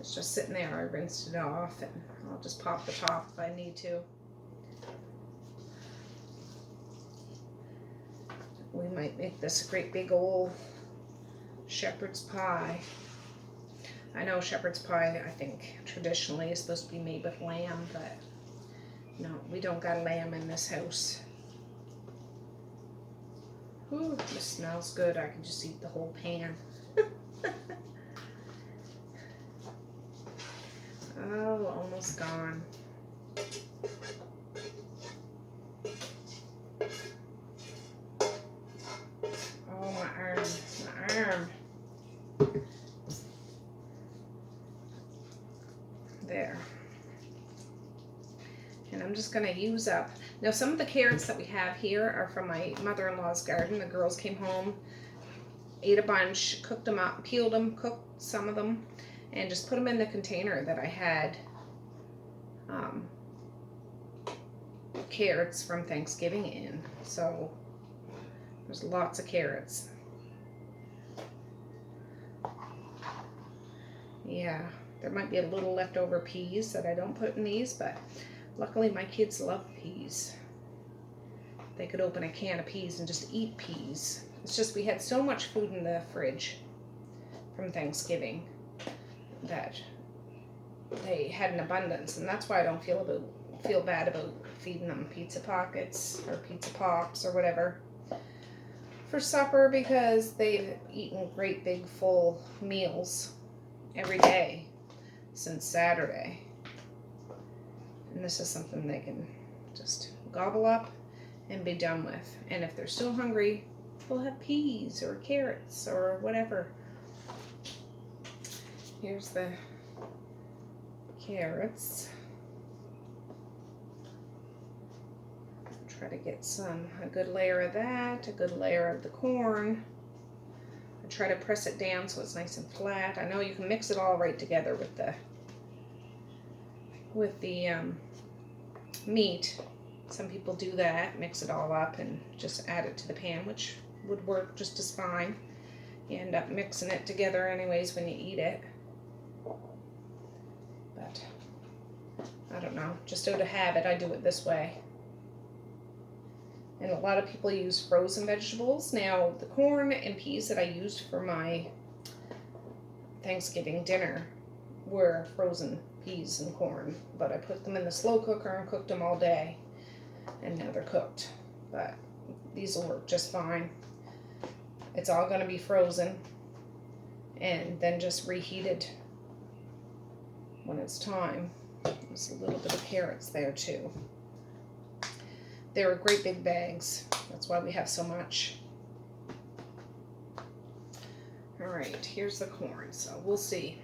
Speaker 1: It's just sitting there. I rinsed it off, and I'll just pop the top if I need to. We might make this a great big old shepherd's pie. I know shepherd's pie, I think, traditionally is supposed to be made with lamb, but no, we don't got lamb in this house. Ooh, this smells good. I can just eat the whole pan. Oh, almost gone. Oh, my arm. My arm. There. And I'm just going to use up. Now, some of the carrots that we have here are from my mother-in-law's garden. The girls came home, ate a bunch, cooked them up, peeled them, cooked some of them, and just put them in the container that I had carrots from Thanksgiving in. So there's lots of carrots. Yeah, there might be a little leftover peas that I don't put in these, but luckily my kids love peas. They could open a can of peas and just eat peas. It's just we had so much food in the fridge from Thanksgiving that they had an abundance, and that's why I don't feel bad about feeding them pizza pockets or pizza pops or whatever for supper, because they've eaten great big full meals every day since Saturday. And this is something they can just gobble up and be done with. And if they're still hungry, they'll have peas or carrots or whatever. Here's the carrots. Try to get a good layer of that, a good layer of the corn. I try to press it down so it's nice and flat. I know you can mix it all right together with the meat. Some people do that, mix it all up and just add it to the pan, which would work just as fine. You end up mixing it together anyways when you eat it. But I don't know, just out of habit, I do it this way. And a lot of people use frozen vegetables. Now, the corn and peas that I used for my Thanksgiving dinner were frozen peas and corn, but I put them in the slow cooker and cooked them all day, and now they're cooked. But these will work just fine. It's all going to be frozen and then just reheated when it's time. There's a little bit of carrots there too. They were great big bags. That's why we have so much. All right, here's the corn. So we'll see.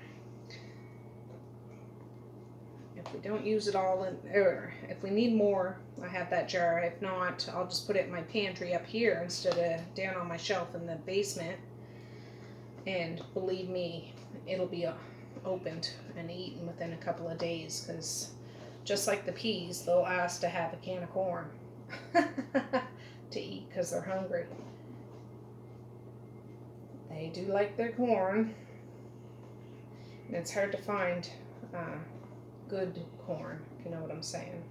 Speaker 1: If we don't use it all, or if we need more, I have that jar. If not, I'll just put it in my pantry up here instead of down on my shelf in the basement. And believe me, it'll be opened and eaten within a couple of days, because just like the peas, they'll ask to have a can of corn to eat because they're hungry. They do like their corn, and it's hard to find good corn, if you know what I'm saying.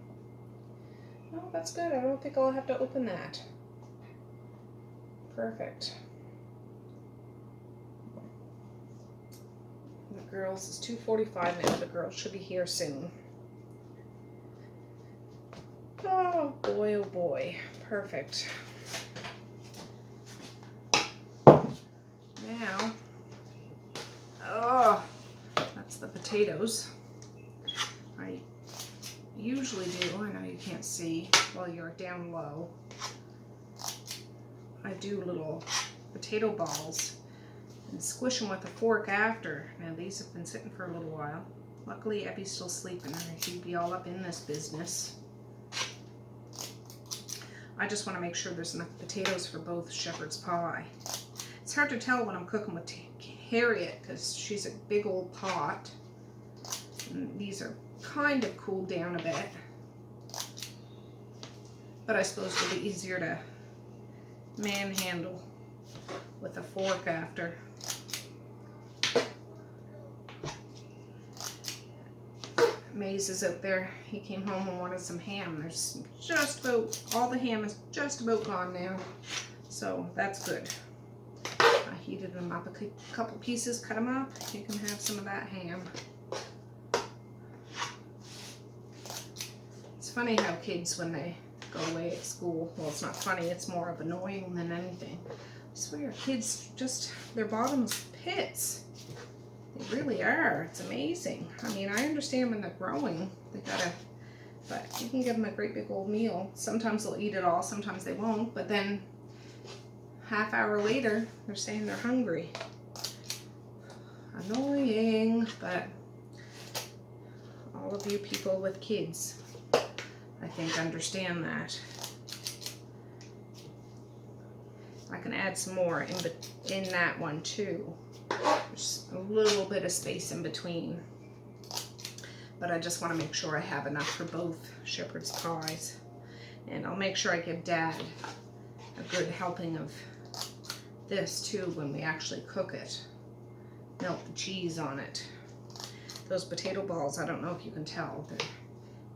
Speaker 1: Oh, that's good. I don't think I'll have to open that. Perfect. The girls, it's 2:45 now. The girls should be here soon. Oh boy, oh boy. Perfect. Now, oh, that's the potatoes. I usually do, I know you can't see while you're down low, I do little potato balls and squish them with a fork after. Now these have been sitting for a little while. Luckily Effie's still sleeping, or she'd be all up in this business. I just want to make sure there's enough potatoes for both shepherd's pie. It's hard to tell when I'm cooking with Harriet because she's a big old pot. And these are kind of cooled down a bit. But I suppose it'll be easier to manhandle with a fork after. Maze is out there. He came home and wanted some ham. There's just about, all the ham is just about gone now. So that's good. I heated them up a couple pieces, cut them up. You can have some of that ham. It's funny how kids, when they go away at school, well, it's not funny, it's more of annoying than anything. I swear, kids just, their bottom's pits. They really are. It's amazing. I mean, I understand when they're growing, they gotta, but you can give them a great big old meal. Sometimes they'll eat it all, sometimes they won't, but then half hour later, they're saying they're hungry. Annoying, but all of you people with kids, I think, understand that. I can add some more in that one too. There's a little bit of space in between, but I just want to make sure I have enough for both shepherd's pies. And I'll make sure I give Dad a good helping of this too when we actually cook it. Melt the cheese on it. Those potato balls, I don't know if you can tell, they're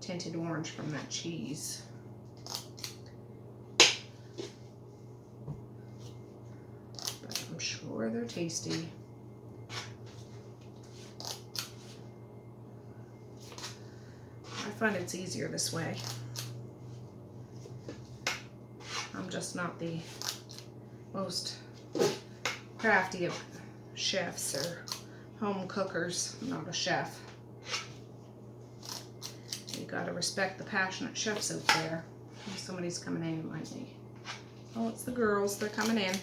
Speaker 1: tinted orange from that cheese. But I'm sure they're tasty. I find it's easier this way. I'm just not the most crafty of chefs or home cookers. I'm not a chef. I You gotta respect the passionate chefs out there. If somebody's coming in, it might be. Oh, it's the girls. They're coming in.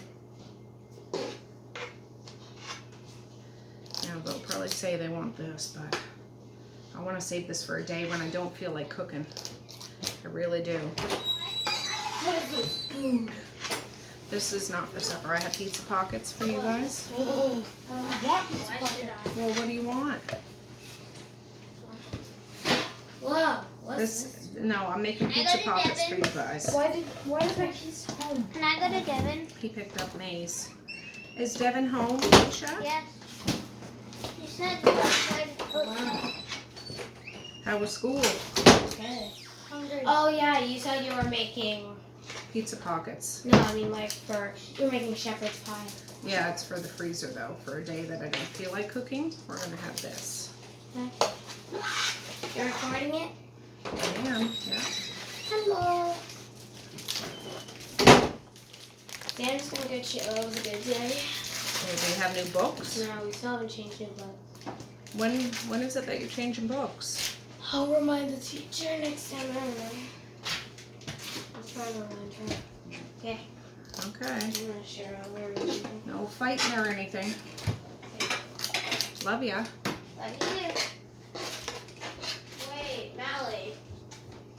Speaker 1: Now they'll probably say they want this, but I want to save this for a day when I don't feel like cooking. I really do.
Speaker 2: What is this food?
Speaker 1: This is not for supper. I have pizza pockets for you guys.
Speaker 2: Oh, I want pizza pocket.
Speaker 1: Well, what do you want?
Speaker 2: Whoa, what's
Speaker 1: This?
Speaker 2: this?
Speaker 1: No, I'm making pizza pockets for you guys.
Speaker 2: Why is my piece home?
Speaker 4: Can I go to Devin?
Speaker 1: He picked up maize. Is Devin home, Alicia?
Speaker 4: Yes. You said you were excited to cook.
Speaker 1: How was school?
Speaker 2: Okay.
Speaker 4: Hungry.
Speaker 2: Oh yeah, you said you were making.
Speaker 1: Pizza pockets.
Speaker 2: No, I mean like you were making shepherd's pie.
Speaker 1: Yeah, it's for the freezer though. For a day that I don't feel like cooking, we're gonna have this.
Speaker 2: Okay. You're recording it?
Speaker 1: I am, yeah.
Speaker 2: Hello. Dan's gonna go check. Oh, it was a good day.
Speaker 1: Do they have new books?
Speaker 2: No, we still haven't changed it, but
Speaker 1: When is it that you're changing books?
Speaker 2: I'll remind the teacher next time. I don't know. I'll try to remind her. Okay.
Speaker 1: Okay.
Speaker 2: I'm gonna share out where we're leaving.
Speaker 1: No fighting or anything. Love ya.
Speaker 2: Love you. Wait, Mally.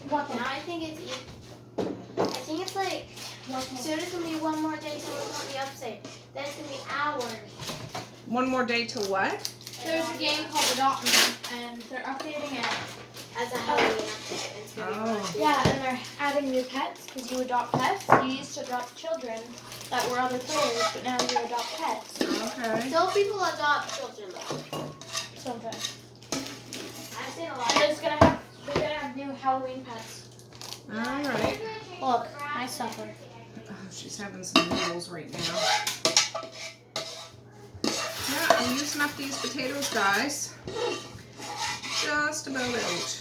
Speaker 2: What? Now I think it's like soon it's gonna be one more day till it's gonna be upstate. Then it's gonna be hours.
Speaker 1: One more day till what?
Speaker 5: There's a game called Adopt Me, and they're updating it.
Speaker 2: As a Halloween update. It's gonna be
Speaker 1: Oh.
Speaker 2: fun.
Speaker 5: Yeah, and they're adding new pets because you adopt pets. You used to adopt children that were other players, but now you adopt pets.
Speaker 1: Okay.
Speaker 2: Still people adopt children though.
Speaker 5: Sometimes.
Speaker 2: I've seen a
Speaker 5: And
Speaker 2: lot.
Speaker 5: they're gonna have new Halloween pets.
Speaker 1: All right.
Speaker 5: Look, my supper.
Speaker 1: Oh, she's having some noodles right now. Yeah, I'm using up these potatoes, guys. Just about out.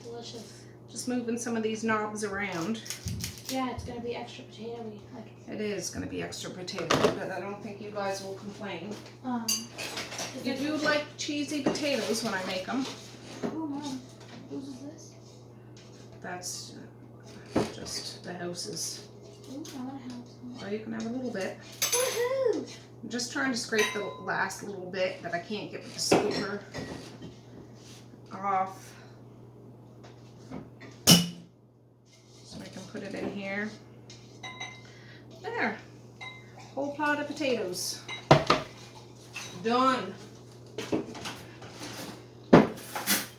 Speaker 5: Delicious.
Speaker 1: Just moving some of these knobs around.
Speaker 5: Yeah, it's gonna be extra potato-y. Like,
Speaker 1: It is going to be extra potato, but I don't think you guys will complain. You do like cheesy potatoes when I make them.
Speaker 5: Oh, Mom. Whose is this?
Speaker 1: That's just the houses.
Speaker 5: Ooh, I wanna have some.
Speaker 1: Or you can have a little bit.
Speaker 5: Woohoo!
Speaker 1: I'm just trying to scrape the last little bit that I can't get with the scooper off. So I can put it in here. There. Whole pot of potatoes. Done.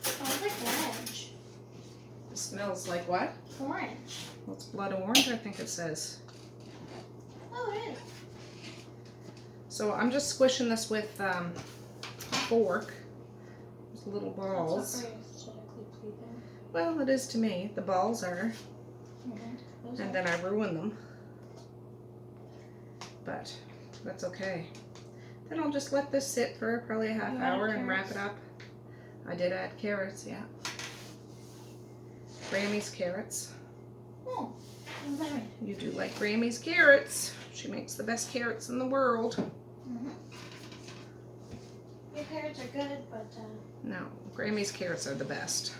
Speaker 5: Smells like orange.
Speaker 1: It smells like what?
Speaker 5: Orange.
Speaker 1: Well, it's blood orange, I think it says.
Speaker 5: Oh, it is.
Speaker 1: So I'm just squishing this with a fork. These little
Speaker 5: That's
Speaker 1: balls.
Speaker 5: not very aesthetically pleasing.
Speaker 1: Well, it is to me. The balls are.
Speaker 5: Those
Speaker 1: And
Speaker 5: are-
Speaker 1: then I ruin them. But that's okay. Then I'll just let this sit for probably a half
Speaker 5: You
Speaker 1: hour
Speaker 5: added
Speaker 1: and wrap it
Speaker 5: carrots?
Speaker 1: up. I did add carrots, yeah. Grammy's carrots.
Speaker 5: Oh, what does that mean?
Speaker 1: You do like Grammy's carrots. She makes the best carrots in the world.
Speaker 5: Your carrots are good, but
Speaker 1: No, Grammy's carrots are the best.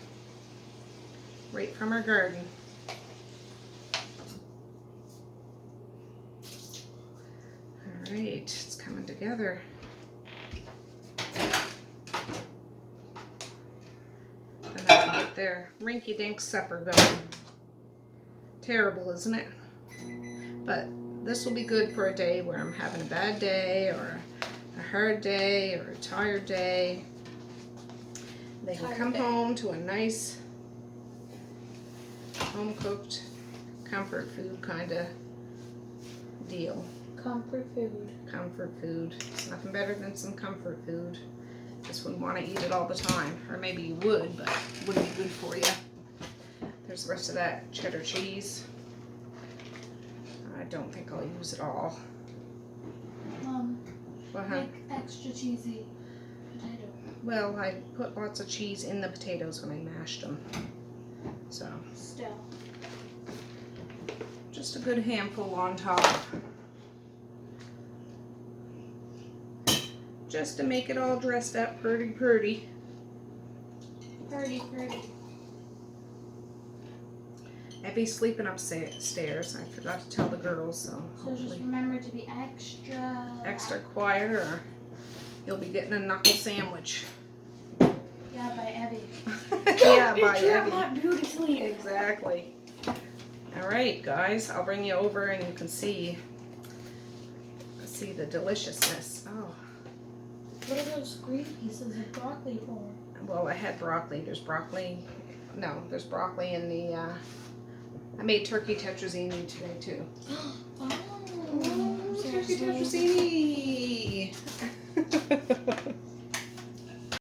Speaker 1: Right from her garden. Alright, it's coming together. And then I get their rinky-dink supper going. Terrible, isn't it? But this will be good for a day where I'm having a bad day or a hard day or a tired day. They can come home to a nice home-cooked comfort food kind of deal.
Speaker 5: comfort food.
Speaker 1: Comfort food. It's nothing better than some comfort food. Just wouldn't want to eat it all the time. Or maybe you would, but it wouldn't be good for you. There's the rest of that cheddar cheese. I don't think I'll use it all. Well, huh?
Speaker 5: Make extra cheesy potato.
Speaker 1: Well, I put lots of cheese in the potatoes when I mashed them. So,
Speaker 5: Still.
Speaker 1: just a good handful on top. Just to make it all dressed up pretty.
Speaker 5: Pretty.
Speaker 1: Evie's sleeping upstairs. I forgot to tell the girls, so
Speaker 5: So just
Speaker 1: hopefully
Speaker 5: remember to be extra
Speaker 1: quiet or you'll be getting a knuckle sandwich.
Speaker 5: Yeah, by Evie.
Speaker 1: Yeah, by
Speaker 5: You're
Speaker 1: Evie.
Speaker 5: not beautifully.
Speaker 1: Exactly. All right, guys, I'll bring you over and you can see the deliciousness. Oh,
Speaker 5: What are those green pieces of broccoli for?
Speaker 1: well, I had broccoli. There's broccoli in the, I made turkey tetrazzini today too.
Speaker 5: Oh,
Speaker 1: Turkey tetrazzini.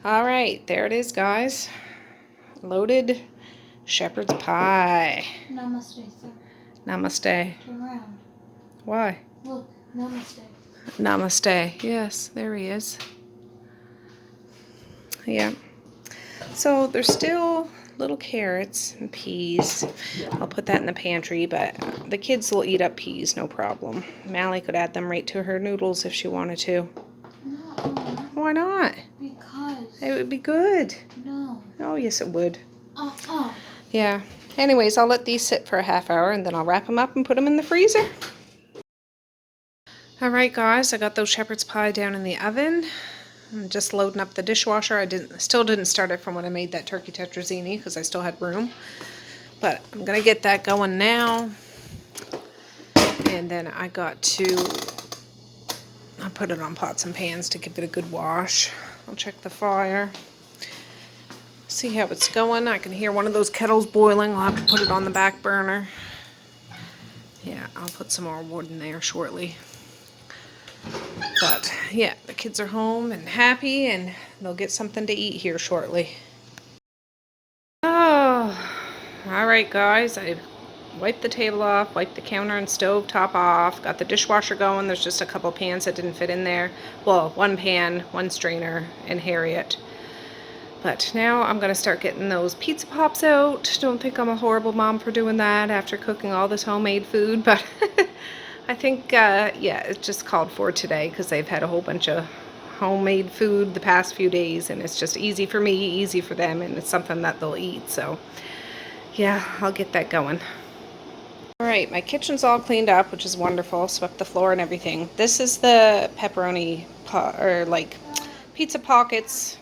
Speaker 1: All right, there it is, guys. Loaded shepherd's pie.
Speaker 5: Namaste, sir.
Speaker 1: Namaste.
Speaker 5: Turn around.
Speaker 1: Why?
Speaker 5: Look, namaste.
Speaker 1: Namaste. Yes, there he is. Yeah. So there's still little carrots and peas. I'll put that in the pantry, but the kids will eat up peas, no problem. Mally could add them right to her noodles if she wanted to.
Speaker 5: No.
Speaker 1: Why not?
Speaker 5: Because.
Speaker 1: It would be good.
Speaker 5: No.
Speaker 1: Oh, yes, it would.
Speaker 5: Uh-uh.
Speaker 1: Yeah. Anyways, I'll let these sit for a half hour and then I'll wrap them up and put them in the freezer. All right, guys, I got those shepherd's pie down in the oven. I'm just loading up the dishwasher. I still didn't start it from when I made that turkey tetrazzini because I still had room. But I'm going to get that going now. And then I put it on pots and pans to give it a good wash. I'll check the fire. See how it's going. I can hear one of those kettles boiling. I'll have to put it on the back burner. Yeah, I'll put some more wood in there shortly. But yeah, the kids are home and happy and they'll get something to eat here shortly. Oh, all right, guys. I wiped the table off, wiped the counter and stove top off, got the dishwasher going. There's just a couple pans that didn't fit in there. Well, one pan, one strainer, and Harriet. But now I'm going to start getting those pizza pops out. Don't think I'm a horrible mom for doing that after cooking all this homemade food, but I think, yeah, it's just called for today because they've had a whole bunch of homemade food the past few days, and it's just easy for me, easy for them, and it's something that they'll eat. So, yeah, I'll get that going. All right, my kitchen's all cleaned up, which is wonderful. Swept the floor and everything. This is the pepperoni, pizza pockets,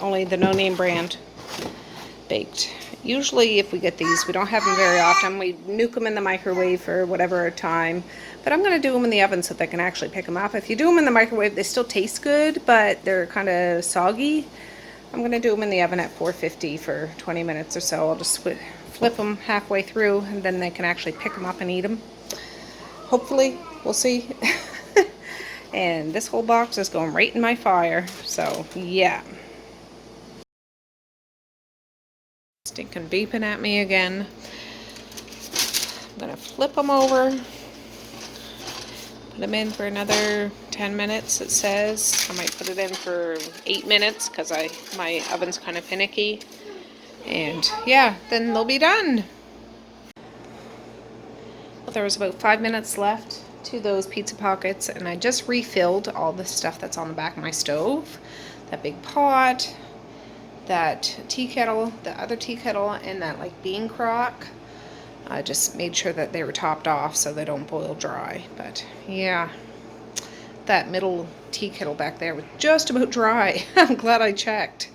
Speaker 1: only the no-name brand, baked. Usually if we get these, we don't have them very often. We nuke them in the microwave for whatever time. But I'm going to do them in the oven so they can actually pick them up. If you do them in the microwave, they still taste good, but they're kind of soggy. I'm going to do them in the oven at 450 for 20 minutes or so. I'll just flip them halfway through, and then they can actually pick them up and eat them. Hopefully, we'll see. And this whole box is going right in my fire. So, yeah. Stinking beeping at me again. I'm gonna flip them over, put them in for another 10 minutes, it says. I might put it in for 8 minutes because my oven's kind of finicky. And yeah, then they'll be done. Well, there was about 5 minutes left to those pizza pockets, and I just refilled all the stuff that's on the back of my stove. That big pot, that tea kettle, the other tea kettle, and that like bean crock. I just made sure that they were topped off so they don't boil dry. But yeah, that middle tea kettle back there was just about dry. I'm glad I checked.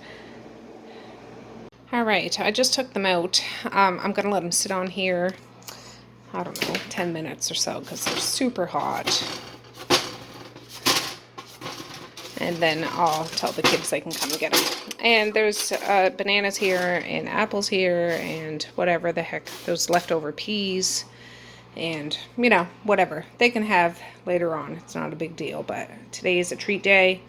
Speaker 1: All right, I just took them out. I'm gonna let them sit on here, I don't know, 10 minutes or so because they're super hot. And then I'll tell the kids they can come and get them. And there's bananas here and apples here and whatever the heck, those leftover peas and, you know, whatever they can have later on. It's not a big deal, but today is a treat day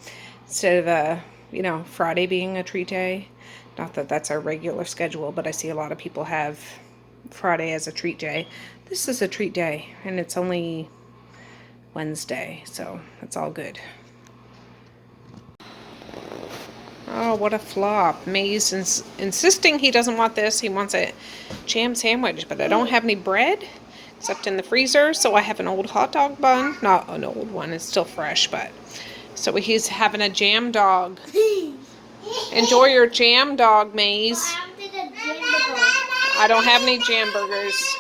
Speaker 1: instead of, you know, Friday being a treat day. Not that that's our regular schedule, but I see a lot of people have Friday as a treat day. This is a treat day, and it's only Wednesday, so it's all good. Oh, what a flop. May's insisting he doesn't want this. He wants a jam sandwich, but I don't have any bread except in the freezer, so I have an old hot dog bun. Not an old one, it's still fresh, but so he's having a jam dog. Enjoy your jam dog, Maze.
Speaker 4: After the jam
Speaker 1: I don't have any jam burgers.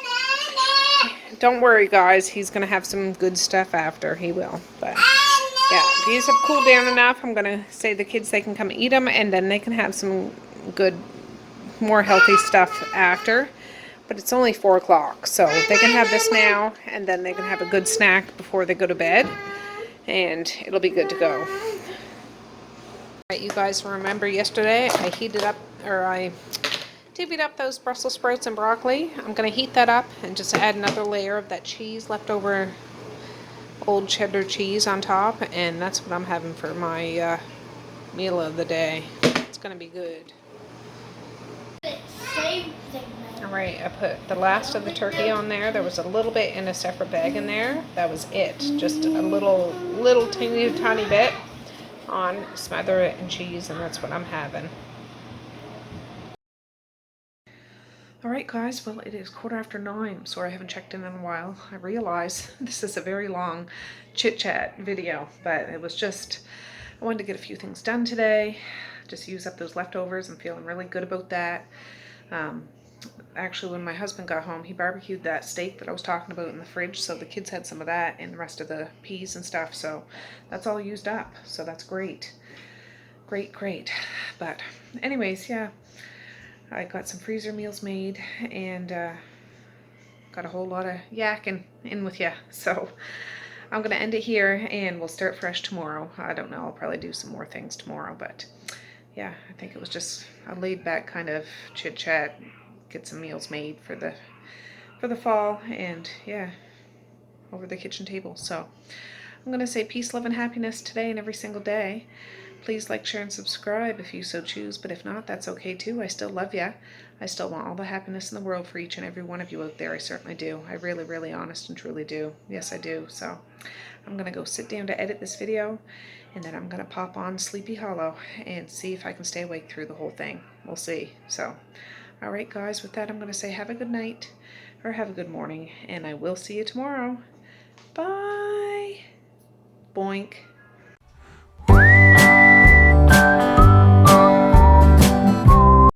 Speaker 1: Don't worry, guys. He's going to have some good stuff after. He will. But, yeah, these have cooled down enough. I'm going to say the kids, they can come eat them, and then they can have some good, more healthy stuff after. But it's only 4 o'clock, so they can have this now, and then they can have a good snack before they go to bed, and it'll be good to go. Right, you guys remember yesterday I divvied up those Brussels sprouts and broccoli. I'm going to heat that up and just add another layer of that cheese, leftover old cheddar cheese on top, and that's what I'm having for my meal of the day. It's going to be good. Alright, I put the last of the turkey on there. There was a little bit in a separate bag in there. That was it. Just a little tiny bit on, smother it in cheese, and that's what I'm having. Alright guys, well it is 9:15. Sorry I haven't checked in a while. I realize this is a very long chit-chat video, but it was just, I wanted to get a few things done today. Just use up those leftovers. I'm feeling really good about that. Actually, when my husband got home, he barbecued that steak that I was talking about in the fridge, so the kids had some of that and the rest of the peas and stuff, so that's all used up, so that's great. Great. But anyways, yeah, I got some freezer meals made and got a whole lot of yakking in with you, so I'm going to end it here and we'll start fresh tomorrow. I don't know, I'll probably do some more things tomorrow, but yeah, I think it was just a laid back kind of chit chat, get some meals made for the fall, and yeah, over the kitchen table. So I'm going to say peace, love, and happiness today and every single day. Please like, share, and subscribe if you so choose, but if not, that's okay too. I still love ya. I still want all the happiness in the world for each and every one of you out there. I certainly do. I really honest and truly do. Yes, I do. So I'm going to go sit down to edit this video, and then I'm going to pop on Sleepy Hollow and see if I can stay awake through the whole thing. We'll see. So, alright guys, with that I'm going to say have a good night, or have a good morning, and I will see you tomorrow. Bye! Boink.